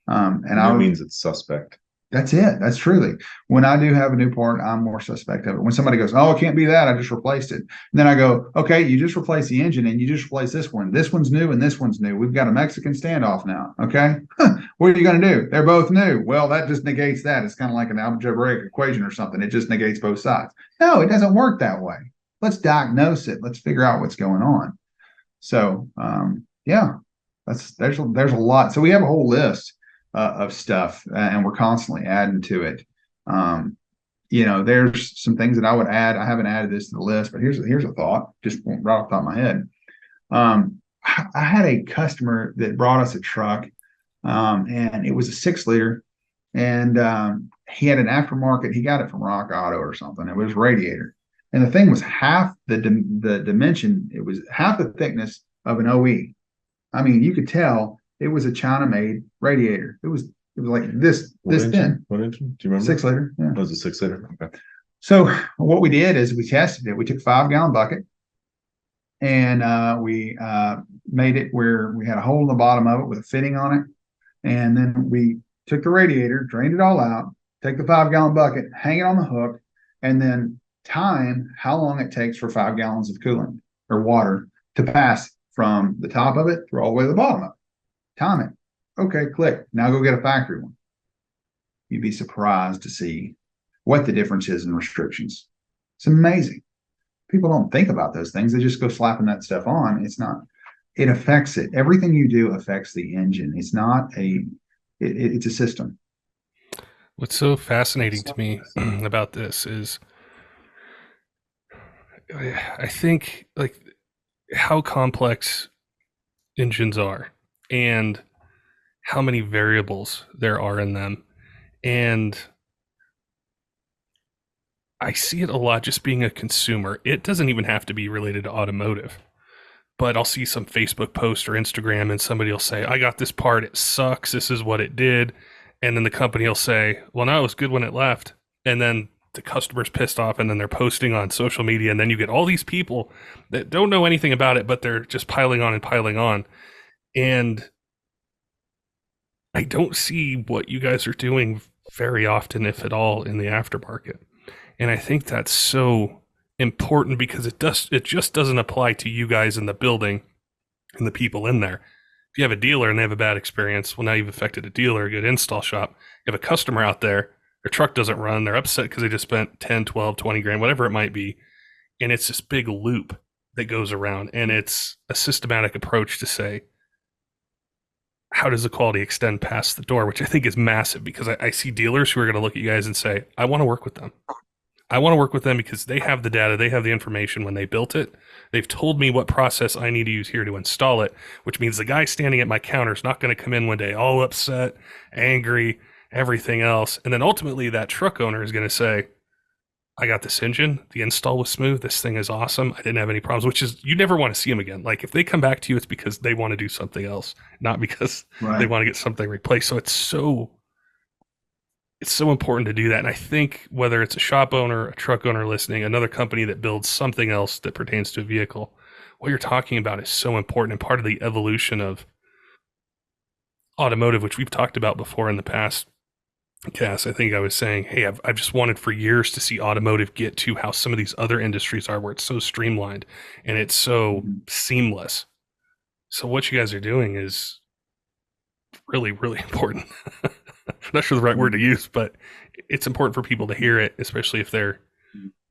And it means it's suspect. That's it. That's truly. When I do have a new part, I'm more suspect of it. When somebody goes, oh, it can't be that, I just replaced it. And then I go, okay, you just replaced the engine and you just replaced this one. This one's new and this one's new. We've got a Mexican standoff now. Okay. What are you going to do? They're both new. Well, that just negates that. It's kind of like an algebraic equation or something. It just negates both sides. No, it doesn't work that way. Let's diagnose it. Let's figure out what's going on. So, there's a lot. So we have a whole list of stuff, and we're constantly adding to it. There's some things that I would add. I haven't added this to the list, but here's a thought, just right off the top of my head. I had a customer that brought us a truck, and it was a 6-liter, and he had an aftermarket. He got it from Rock Auto or something. It was radiator, and the thing was half the dimension. It was half the thickness of an OE. I mean, you could tell it was a China-made radiator. It was like this thin. What engine? Do you remember? 6-liter. Yeah. It was a 6-liter. Okay. So what we did is we tested it. We took a 5-gallon bucket, and we made it where we had a hole in the bottom of it with a fitting on it. And then we took the radiator, drained it all out, take the 5-gallon bucket, hang it on the hook, and then time how long it takes for 5 gallons of coolant or water to pass from the top of it through all the way to the bottom of it. Time it. Okay, click. Now go get a factory one. you'd be surprised to see what the difference is in restrictions. It's amazing. People don't think about those things. They just go slapping that stuff on. It's not, it affects it. Everything you do affects the engine. It's not it's a system. What's so fascinating to me about this is I think like how complex engines are and how many variables there are in them. And I see it a lot just being a consumer. It doesn't even have to be related to automotive, but I'll see some Facebook post or Instagram and somebody will say, I got this part, it sucks, this is what it did. And then the company will say, well, no, it was good when it left. And then the customer's pissed off and then they're posting on social media. And then you get all these people that don't know anything about it, but they're just piling on and piling on. And I don't see what you guys are doing very often, if at all, in the aftermarket. And I think that's so important because it just doesn't apply to you guys in the building and the people in there. If you have a dealer and they have a bad experience, well, now you've affected a dealer, a good install shop. You have a customer out there, their truck doesn't run, they're upset because they just spent 10, 12, 20 grand, whatever it might be. And it's this big loop that goes around. And it's a systematic approach to say, how does the quality extend past the door, which I think is massive because I see dealers who are going to look at you guys and say, I want to work with them. I want to work with them because they have the data, they have the information when they built it. They've told me what process I need to use here to install it, which means the guy standing at my counter is not going to come in one day all upset, angry, everything else. And then ultimately that truck owner is going to say, I got this engine, the install was smooth, this thing is awesome, I didn't have any problems, which is, you never want to see them again. Like if they come back to you, it's because they want to do something else, not because they want to get something replaced. So it's so important to do that. And I think whether it's a shop owner, a truck owner listening, another company that builds something else that pertains to a vehicle, what you're talking about is so important and part of the evolution of automotive, which we've talked about before in the past. Cass, I think I was saying, hey, I've just wanted for years to see automotive get to how some of these other industries are, where it's so streamlined and it's so seamless. So what you guys are doing is really, really important. I'm not sure the right word to use, but it's important for people to hear it, especially if they're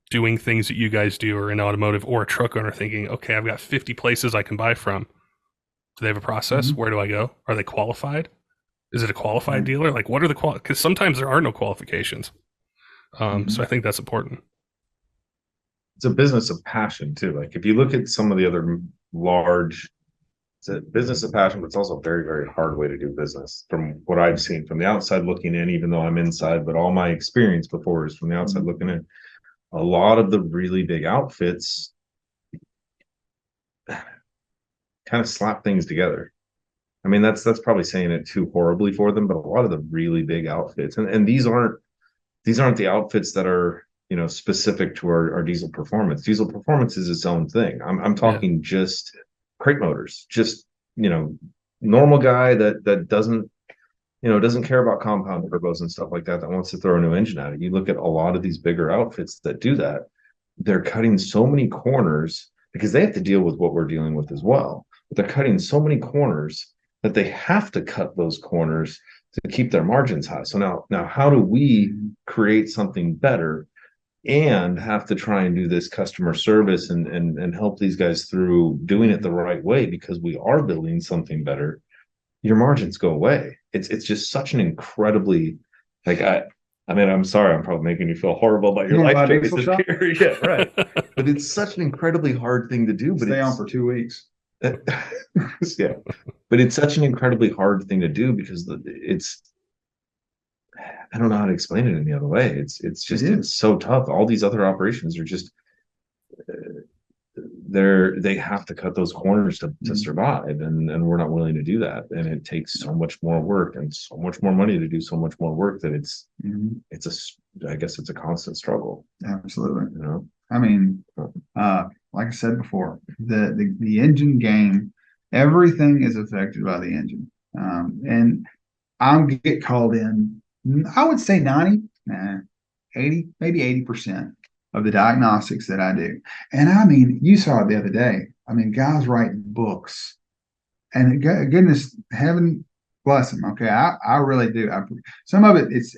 doing things that you guys do or in automotive, or a truck owner thinking, okay, I've got 50 places I can buy from. Do they have a process? Where do I go? Are they qualified? Is it a qualified dealer? Like, what are the because sometimes there are no qualifications. So I think that's important. It's a business of passion too. Like if you look at some of the other large, it's a business of passion, but it's also a very, very hard way to do business from what I've seen from the outside looking in, even though I'm inside, but all my experience before is from the outside looking in. A lot of the really big outfits kind of slap things together. I mean, that's probably saying it too horribly for them, but a lot of the really big outfits, and these aren't the outfits that are, you know, specific to our diesel performance. Diesel performance is its own thing. I'm talking just crate motors, just, you know, normal guy that doesn't, you know, doesn't care about compound turbos and stuff like that wants to throw a new engine at it. You look at a lot of these bigger outfits that do that, they're cutting so many corners because they have to deal with what we're dealing with as well. But they're cutting so many corners that they have to cut those corners to keep their margins high. So now how do we create something better and have to try and do this customer service and help these guys through doing it the right way because we are building something better? Your margins go away. It's just such an incredibly, like, I mean, I'm sorry, I'm probably making you feel horrible about your life choices here. Yeah, right. But it's such an incredibly hard thing to do. But stay on for 2 weeks. Yeah, but it's such an incredibly hard thing to do because I don't know how to explain it any other way. It's so tough. All these other operations are just they have to cut those corners to survive, and we're not willing to do that. And it takes so much more work and so much more money to do so much more work that I guess it's a constant struggle. Absolutely. You know, I mean, like I said before, the engine game, everything is affected by the engine. And I get called in, I would say 80, maybe 80% of the diagnostics that I do. And I mean, you saw it the other day. I mean, guys writing books, and goodness, heaven Bless him. Okay. I really do. Some of it, it's,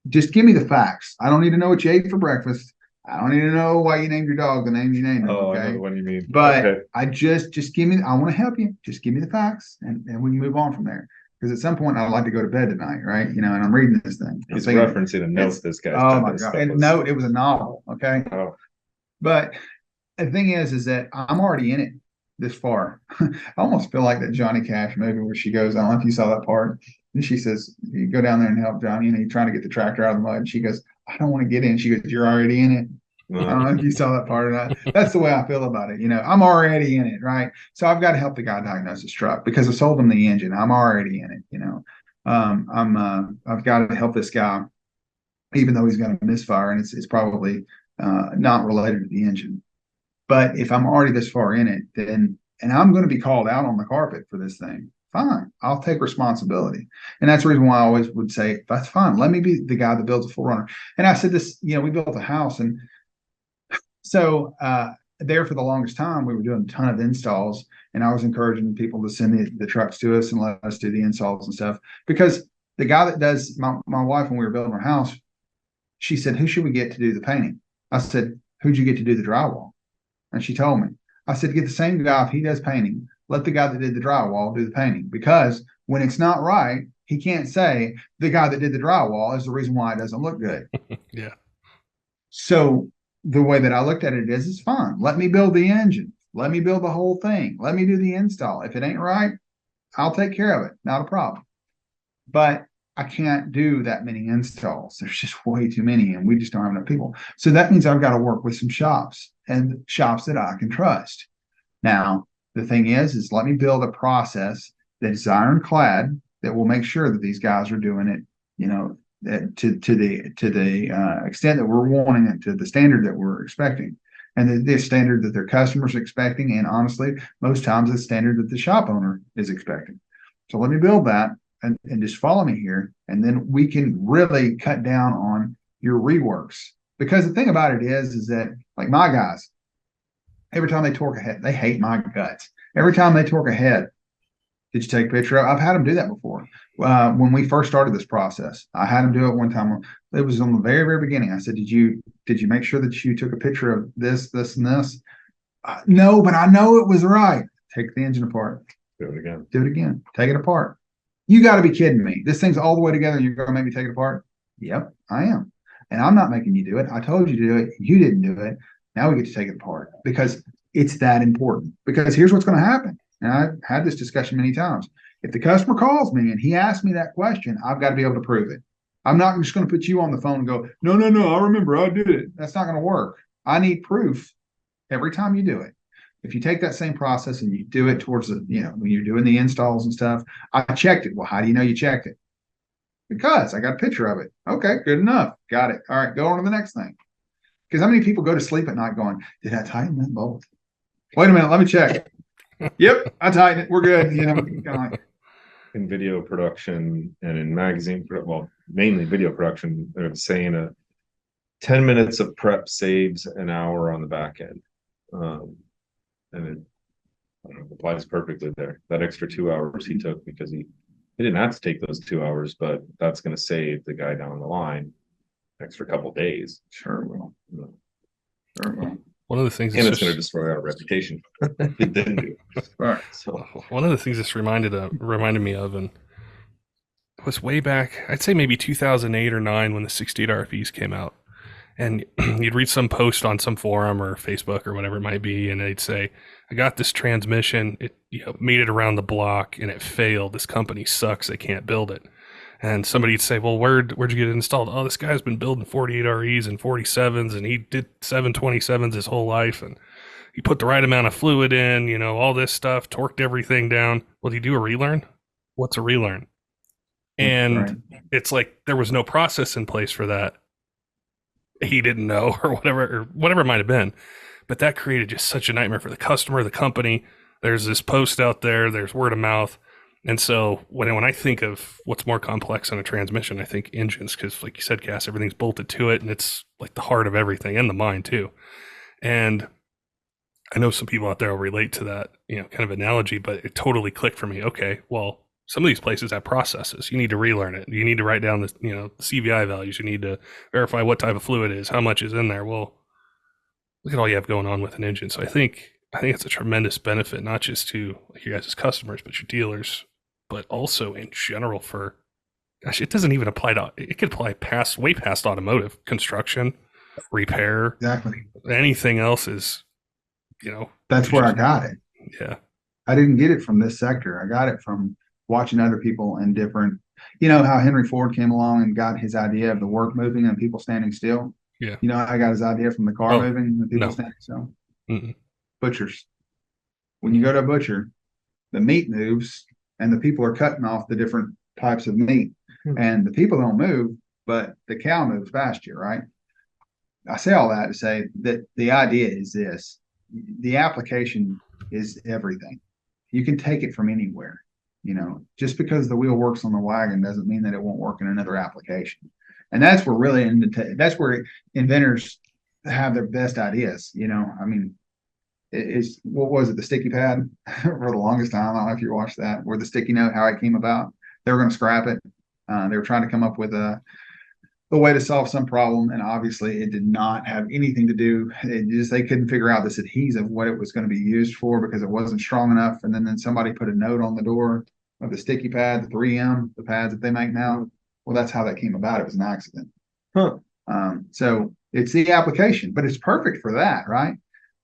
just give me the facts. I don't need to know what you ate for breakfast. I don't need to know why you named your dog the names you named it. Oh, I know Okay. the one you mean. But Okay. I just give me, I want to help you. Just give me the facts and we can move on from there. Because at some point I'd like to go to bed tonight, right? And I'm reading this thing. He's thinking, referencing a note this guy's oh typing my his God. stuff And was. no, it was a novel. Okay. Oh, But the thing is that I'm already in it this far. I almost feel like that Johnny Cash movie where she goes, I don't know if you saw that part. And she says, you go down there and help Johnny, and he's trying to get the tractor out of the mud. And she goes, I don't want to get in. She goes, you're already in it. I don't know if you saw that part or not. That's the way I feel about it. I'm already in it, right? So I've got to help the guy diagnose his truck because I sold him the engine. I'm already in it. I've got to help this guy, even though he's going to misfire, and it's probably not related to the engine. But if I'm already this far in it, then and I'm going to be called out on the carpet for this thing, fine, I'll take responsibility. And that's the reason why I always would say, that's fine. Let me be the guy that builds a 4Runner. And I said this, we built a house, and so there for the longest time, we were doing a ton of installs, and I was encouraging people to send the trucks to us and let us do the installs and stuff. Because the guy that does my wife, when we were building our house, she said, who should we get to do the painting? I said, who'd you get to do the drywall? And she told me. I said, get the same guy if he does painting. Let the guy that did the drywall do the painting. Because when it's not right, he can't say the guy that did the drywall is the reason why it doesn't look good. Yeah. So the way that I looked at it is, it's fine. Let me build the engine. Let me build the whole thing. Let me do the install. If it ain't right, I'll take care of it. Not a problem. But I can't do that many installs. There's just way too many, and we just don't have enough people. So that means I've got to work with some shops and shops that I can trust. Now, the thing is let me build a process that is ironclad that will make sure that these guys are doing it, to the extent that we're wanting it, to the standard that we're expecting, and the standard that their customers are expecting, and honestly, most times the standard that the shop owner is expecting. So let me build that. And just follow me here, and then we can really cut down on your reworks. Because the thing about it is that, like, my guys, every time they torque a head, they hate my guts. Every time they torque a head, did you take a picture of? I've had them do that before. When we first started this process, I had them do it one time. It was on the very, very beginning. I said, did you make sure that you took a picture of this, and this? No, but I know it was right. Take the engine apart. do it again. Do it again. Take it apart. You got to be kidding me. This thing's all the way together and you're going to make me take it apart? Yep, I am. And I'm not making you do it. I told you to do it. You didn't do it. Now we get to take it apart because it's that important. Because here's what's going to happen. And I've had this discussion many times. If the customer calls me and he asks me that question, I've got to be able to prove it. I'm not just going to put you on the phone and go, no, I remember I did it. That's not going to work. I need proof every time you do it. If you take that same process and you do it towards when you're doing the installs and stuff, I checked it. Well, how do you know you checked it? Because I got a picture of it. Okay, good enough. Got it. All right, go on to the next thing. Because how many people go to sleep at night going, did I tighten that bolt? Wait a minute, let me check. Yep, I tightened it. We're good. Kind of like, in video production and in magazine, well, mainly video production, they're saying 10 minutes of prep saves an hour on the back end. And it, I don't know, applies perfectly there. That extra 2 hours he took because he didn't have to take those 2 hours, but that's going to save the guy down the line extra couple days. sure will. Sure will. One of the things, and it's going to destroy our reputation. It didn't do. Right. So one of the things this reminded me of, and it was way back, I'd say maybe 2008 or 9 when the 68 RFEs came out. And you'd read some post on some forum or Facebook or whatever it might be, and they'd say, I got this transmission, it made it around the block, and it failed. This company sucks, they can't build it. And somebody'd say, well, where'd you get it installed? Oh, this guy's been building 48 REs and 47s, and he did 727s his whole life, and he put the right amount of fluid in, all this stuff, torqued everything down. Well, do you do a relearn? What's a relearn? And It's like there was no process in place for that. He didn't know or whatever it might have been. But that created just such a nightmare for the customer, the company. There's this post out there, there's word of mouth. And so when I think of what's more complex than a transmission, I think engines, because like you said, Cass, everything's bolted to it and it's like the heart of everything and the mind too. And I know some people out there will relate to that, kind of analogy, but it totally clicked for me. Okay, well, some of these places have processes. You need to relearn it. You need to write down the CVI values. You need to verify what type of fluid it is, how much is in there. Well, look at all you have going on with an engine. So I think it's a tremendous benefit, not just to you guys as customers, but your dealers, but also in general for, gosh, it doesn't even apply to, it could apply way past automotive, construction, repair. Exactly. Anything else is, That's where I got it. Yeah. I didn't get it from this sector. I got it from watching other people in different, how Henry Ford came along and got his idea of the work moving and people standing still. Yeah. I got his idea from the car moving and people standing still. Mm-mm. Butchers. When you go to a butcher, the meat moves and the people are cutting off the different types of meat. Mm-hmm. And the people don't move, but the cow moves faster, right? I say all that to say that the idea is this. The application is everything. You can take it from anywhere. Just because the wheel works on the wagon doesn't mean that it won't work in another application. And that's where that's where inventors have their best ideas. It's what was it, the sticky pad for the longest time? I don't know if you watched that, where the sticky note, how it came about. They were going to scrap it. They were trying to come up with a way to solve some problem, and obviously it did not have anything to do. They couldn't figure out this adhesive, what it was going to be used for, because it wasn't strong enough. And then somebody put a note on the door of the sticky pad, the 3M, the pads that they make now. Well, that's how that came about. It was an accident. So it's the application, but it's perfect for that, right?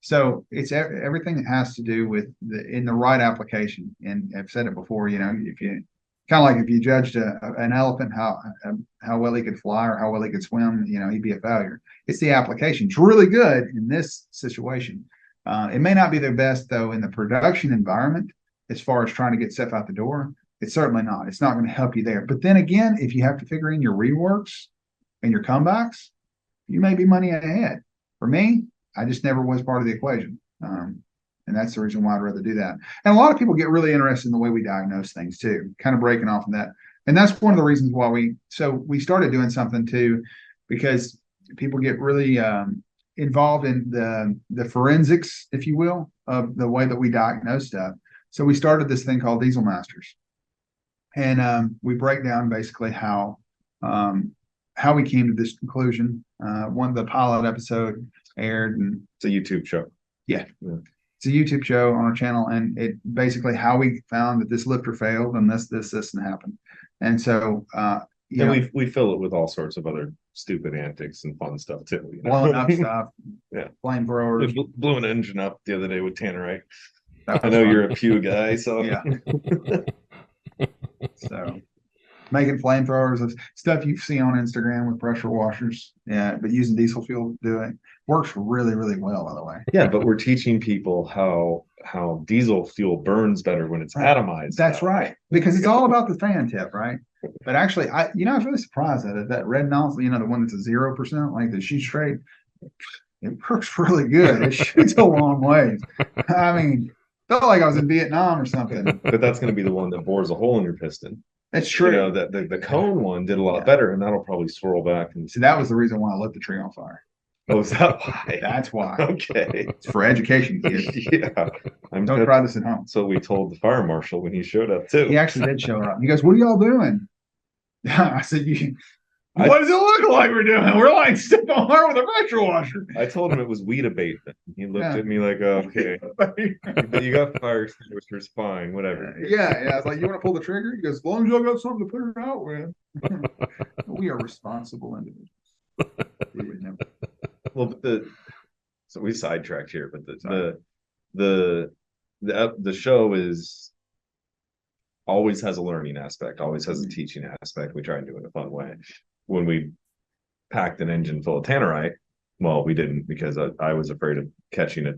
So it's everything that has to do with in the right application. And I've said it before, if you kind of like if you judged an elephant, how well he could fly or how well he could swim, he'd be a failure. It's the application. It's really good in this situation. It may not be their best though in the production environment as far as trying to get stuff out the door. It's certainly not. It's not going to help you there. But then again, if you have to figure in your reworks and your comebacks, you may be money ahead. For me, I just never was part of the equation. And that's the reason why I'd rather do that. And a lot of people get really interested in the way we diagnose things too, kind of breaking off of that. And that's one of the reasons why we started doing something too, because people get really involved in the forensics, if you will, of the way that we diagnose stuff. So we started this thing called Diesel Masters. And we break down basically how we came to this conclusion. One of the pilot episode aired, and it's a YouTube show. Yeah. It's a YouTube show on our channel, and it basically how we found that this lifter failed and this and happened. And so we fill it with all sorts of other stupid antics and fun stuff too. Blowing up stuff. Yeah. Flamethrowers. Blew an engine up the other day with tannerite. I know you're a Pew guy, so yeah. So making flamethrowers, stuff you see on Instagram with pressure washers, but using diesel fuel to do it works really, really well, by the way. Yeah, but we're teaching people how diesel fuel burns better when it's atomized. That's right, because it's all about the fan tip, right? But actually, I was really surprised that red nozzle, the one that's a 0%, like the shoot straight, it works really good. It shoots a long ways. I mean, felt like I was in Vietnam or something. But that's going to be the one that bores a hole in your piston. That's true. That the cone one did a lot better, and that'll probably swirl back. And see, that was the reason why I lit the tree on fire. Oh, is that why? That's why. Okay. It's for education, kids. Yeah. Don't try this at home. So we told the fire marshal when he showed up too. He actually did show up. He goes, "What are y'all doing?" I said, what does it look like we're doing? We're like stepping on her with a pressure washer. I told him it was weed abatement. He looked at me like, okay. But you got fire extinguishers, fine, whatever. Yeah. I was like, you want to pull the trigger? He goes, as long as y'all got something to put it out with. We are responsible individuals. Well, so we sidetracked here, but the show is always has a learning aspect, always has a teaching aspect. We try and do it in a fun way. When we packed an engine full of tannerite, well, we didn't, because I was afraid of catching a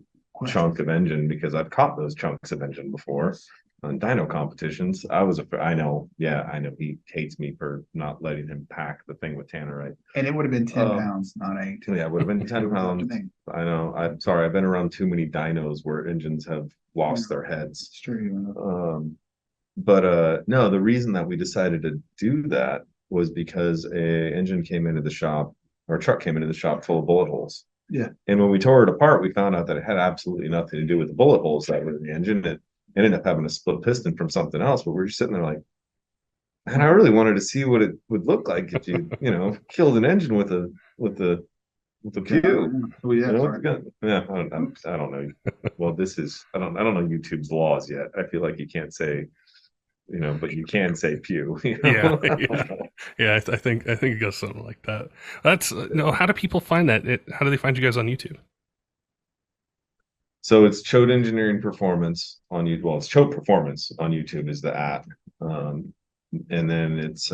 chunk of engine, because I've caught those chunks of engine before on dyno competitions. I was afraid. I know he hates me for not letting him pack the thing with tannerite. And it would have been 10 pounds, not 8. Yeah, it would have been 10 pounds. I know. I'm sorry. I've been around too many dynos where engines have lost their heads. It's true. But no, the reason that we decided to do that was because a engine came into the shop, or a truck came into the shop full of bullet holes. Yeah. And when we tore it apart, we found out that it had absolutely nothing to do with the bullet holes that were in the engine. It ended up having a split piston from something else, but we're just sitting there like, And I really wanted to see what it would look like if you, killed an engine with a pew. Oh, yeah, You know, sorry. yeah, I don't know. Well, I don't know YouTube's laws yet. I feel like you can't say, but you can say pew. Yeah, yeah. I think it goes something like that. That's no. How do people find that? How do they find you guys on YouTube? So it's Choate Engineering Performance on YouTube. Well, it's Choate Performance on YouTube is the app. And then it's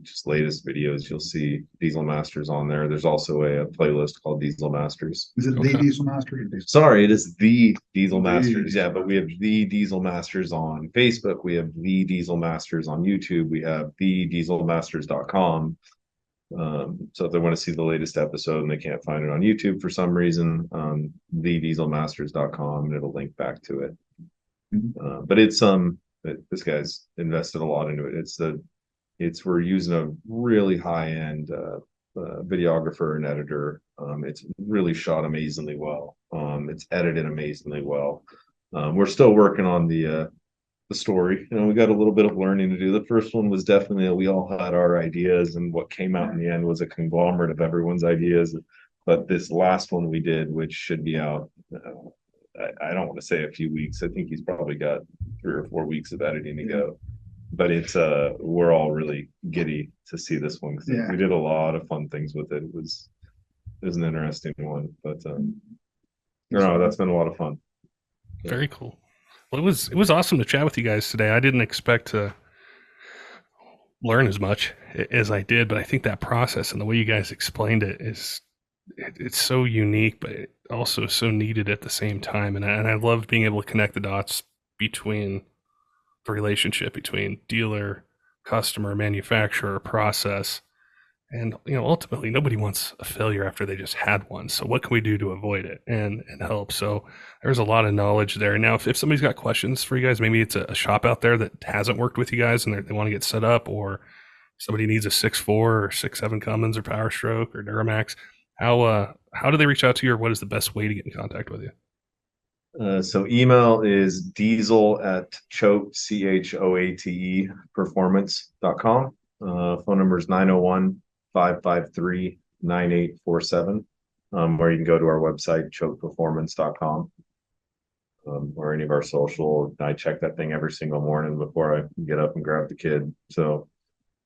just latest videos. You'll see Diesel Masters on there. There's also a playlist called Diesel Masters. Is it the Diesel Master? Sorry, it is the Diesel The Masters. Diesel Yeah, but we have the Diesel Masters on Facebook. We have the Diesel Masters on YouTube. We have thedieselmasters.com. So if they want to see the latest episode and they can't find it on YouTube for some reason, thedieselmasters.com, and it'll link back to it. But it's this guy's invested a lot into it. We're using a really high end videographer and editor. It's really shot amazingly well. It's edited amazingly well. We're still working on the story. We got a little bit of learning to do. The first one was definitely, we all had our ideas, and what came out in the end was a conglomerate of everyone's ideas. But this last one we did, which should be out, I don't want to say a few weeks. I think he's probably got 3 or 4 weeks of editing to go. But it's we're all really giddy to see this one, because we did a lot of fun things with it. It was an interesting one, but that's been a lot of fun. Very cool. Well, it was awesome to chat with you guys today. I didn't expect to learn as much as I did, but I think that process and the way you guys explained it it's so unique, but also so needed at the same time. And I loved being able to connect the dots between the relationship between dealer, customer, manufacturer, process. And ultimately, nobody wants a failure after they just had one. So what can we do to avoid it and help? So there's a lot of knowledge there. Now, if somebody's got questions for you guys, maybe it's a shop out there that hasn't worked with you guys and they want to get set up, or somebody needs a 6.4 or 6.7 Cummins or Powerstroke or Duramax, how do they reach out to you, or what is the best way to get in contact with you? So email is diesel at choate, CHOATE performance.com. Phone number is 901-553-9847. Or you can go to our website, choateperformance.com, or any of our social. I check that thing every single morning before I get up and grab the kid. So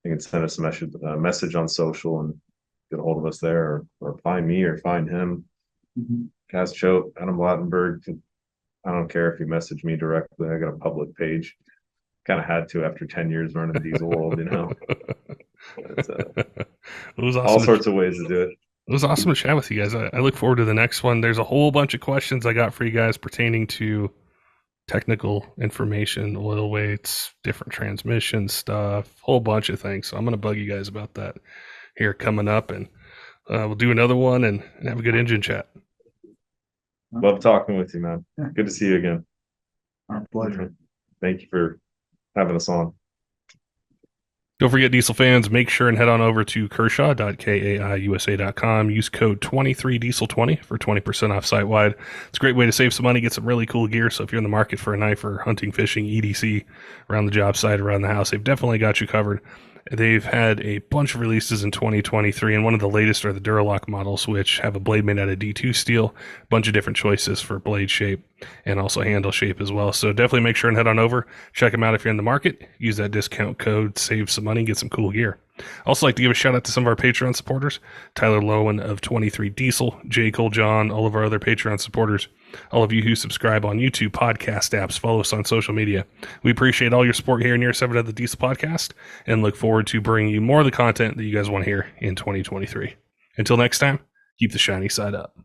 you can send us a message on social and get a hold of us there, or find me or find him. Cast Choate, Adam Blattenberg. I don't care if you message me directly. I got a public page. Kind of had to after 10 years running the diesel world, It was awesome. All sorts of ways to do it. It was awesome to chat with you guys. I look forward to the next one. There's a whole bunch of questions I got for you guys pertaining to technical information, oil weights, different transmission stuff, whole bunch of things. So I'm going to bug you guys about that here coming up, and we'll do another one and have a good engine chat. Love talking with you, man. Good to see you again. Our pleasure. Thank you for having us on. Don't forget, diesel fans, make sure and head on over to kershaw.kaiusa.com. Use code 23diesel20 for 20% off site-wide. It's a great way to save some money, get some really cool gear. So if you're in the market for a knife or hunting, fishing, EDC, around the job site, around the house, they've definitely got you covered. They've had a bunch of releases in 2023, and one of the latest are the Duralock models, which have a blade made out of D2 steel, a bunch of different choices for blade shape and also handle shape as well. So definitely make sure and head on over, check them out if you're in the market, use that discount code, save some money, get some cool gear. Also like to give a shout out to some of our Patreon supporters, Tyler Loewen of 23 Diesel, J. Cole John, all of our other Patreon supporters, all of you who subscribe on YouTube, podcast apps, follow us on social media. We appreciate all your support here in year 7 of the Diesel Podcast and look forward to bringing you more of the content that you guys want to hear in 2023. Until next time, keep the shiny side up.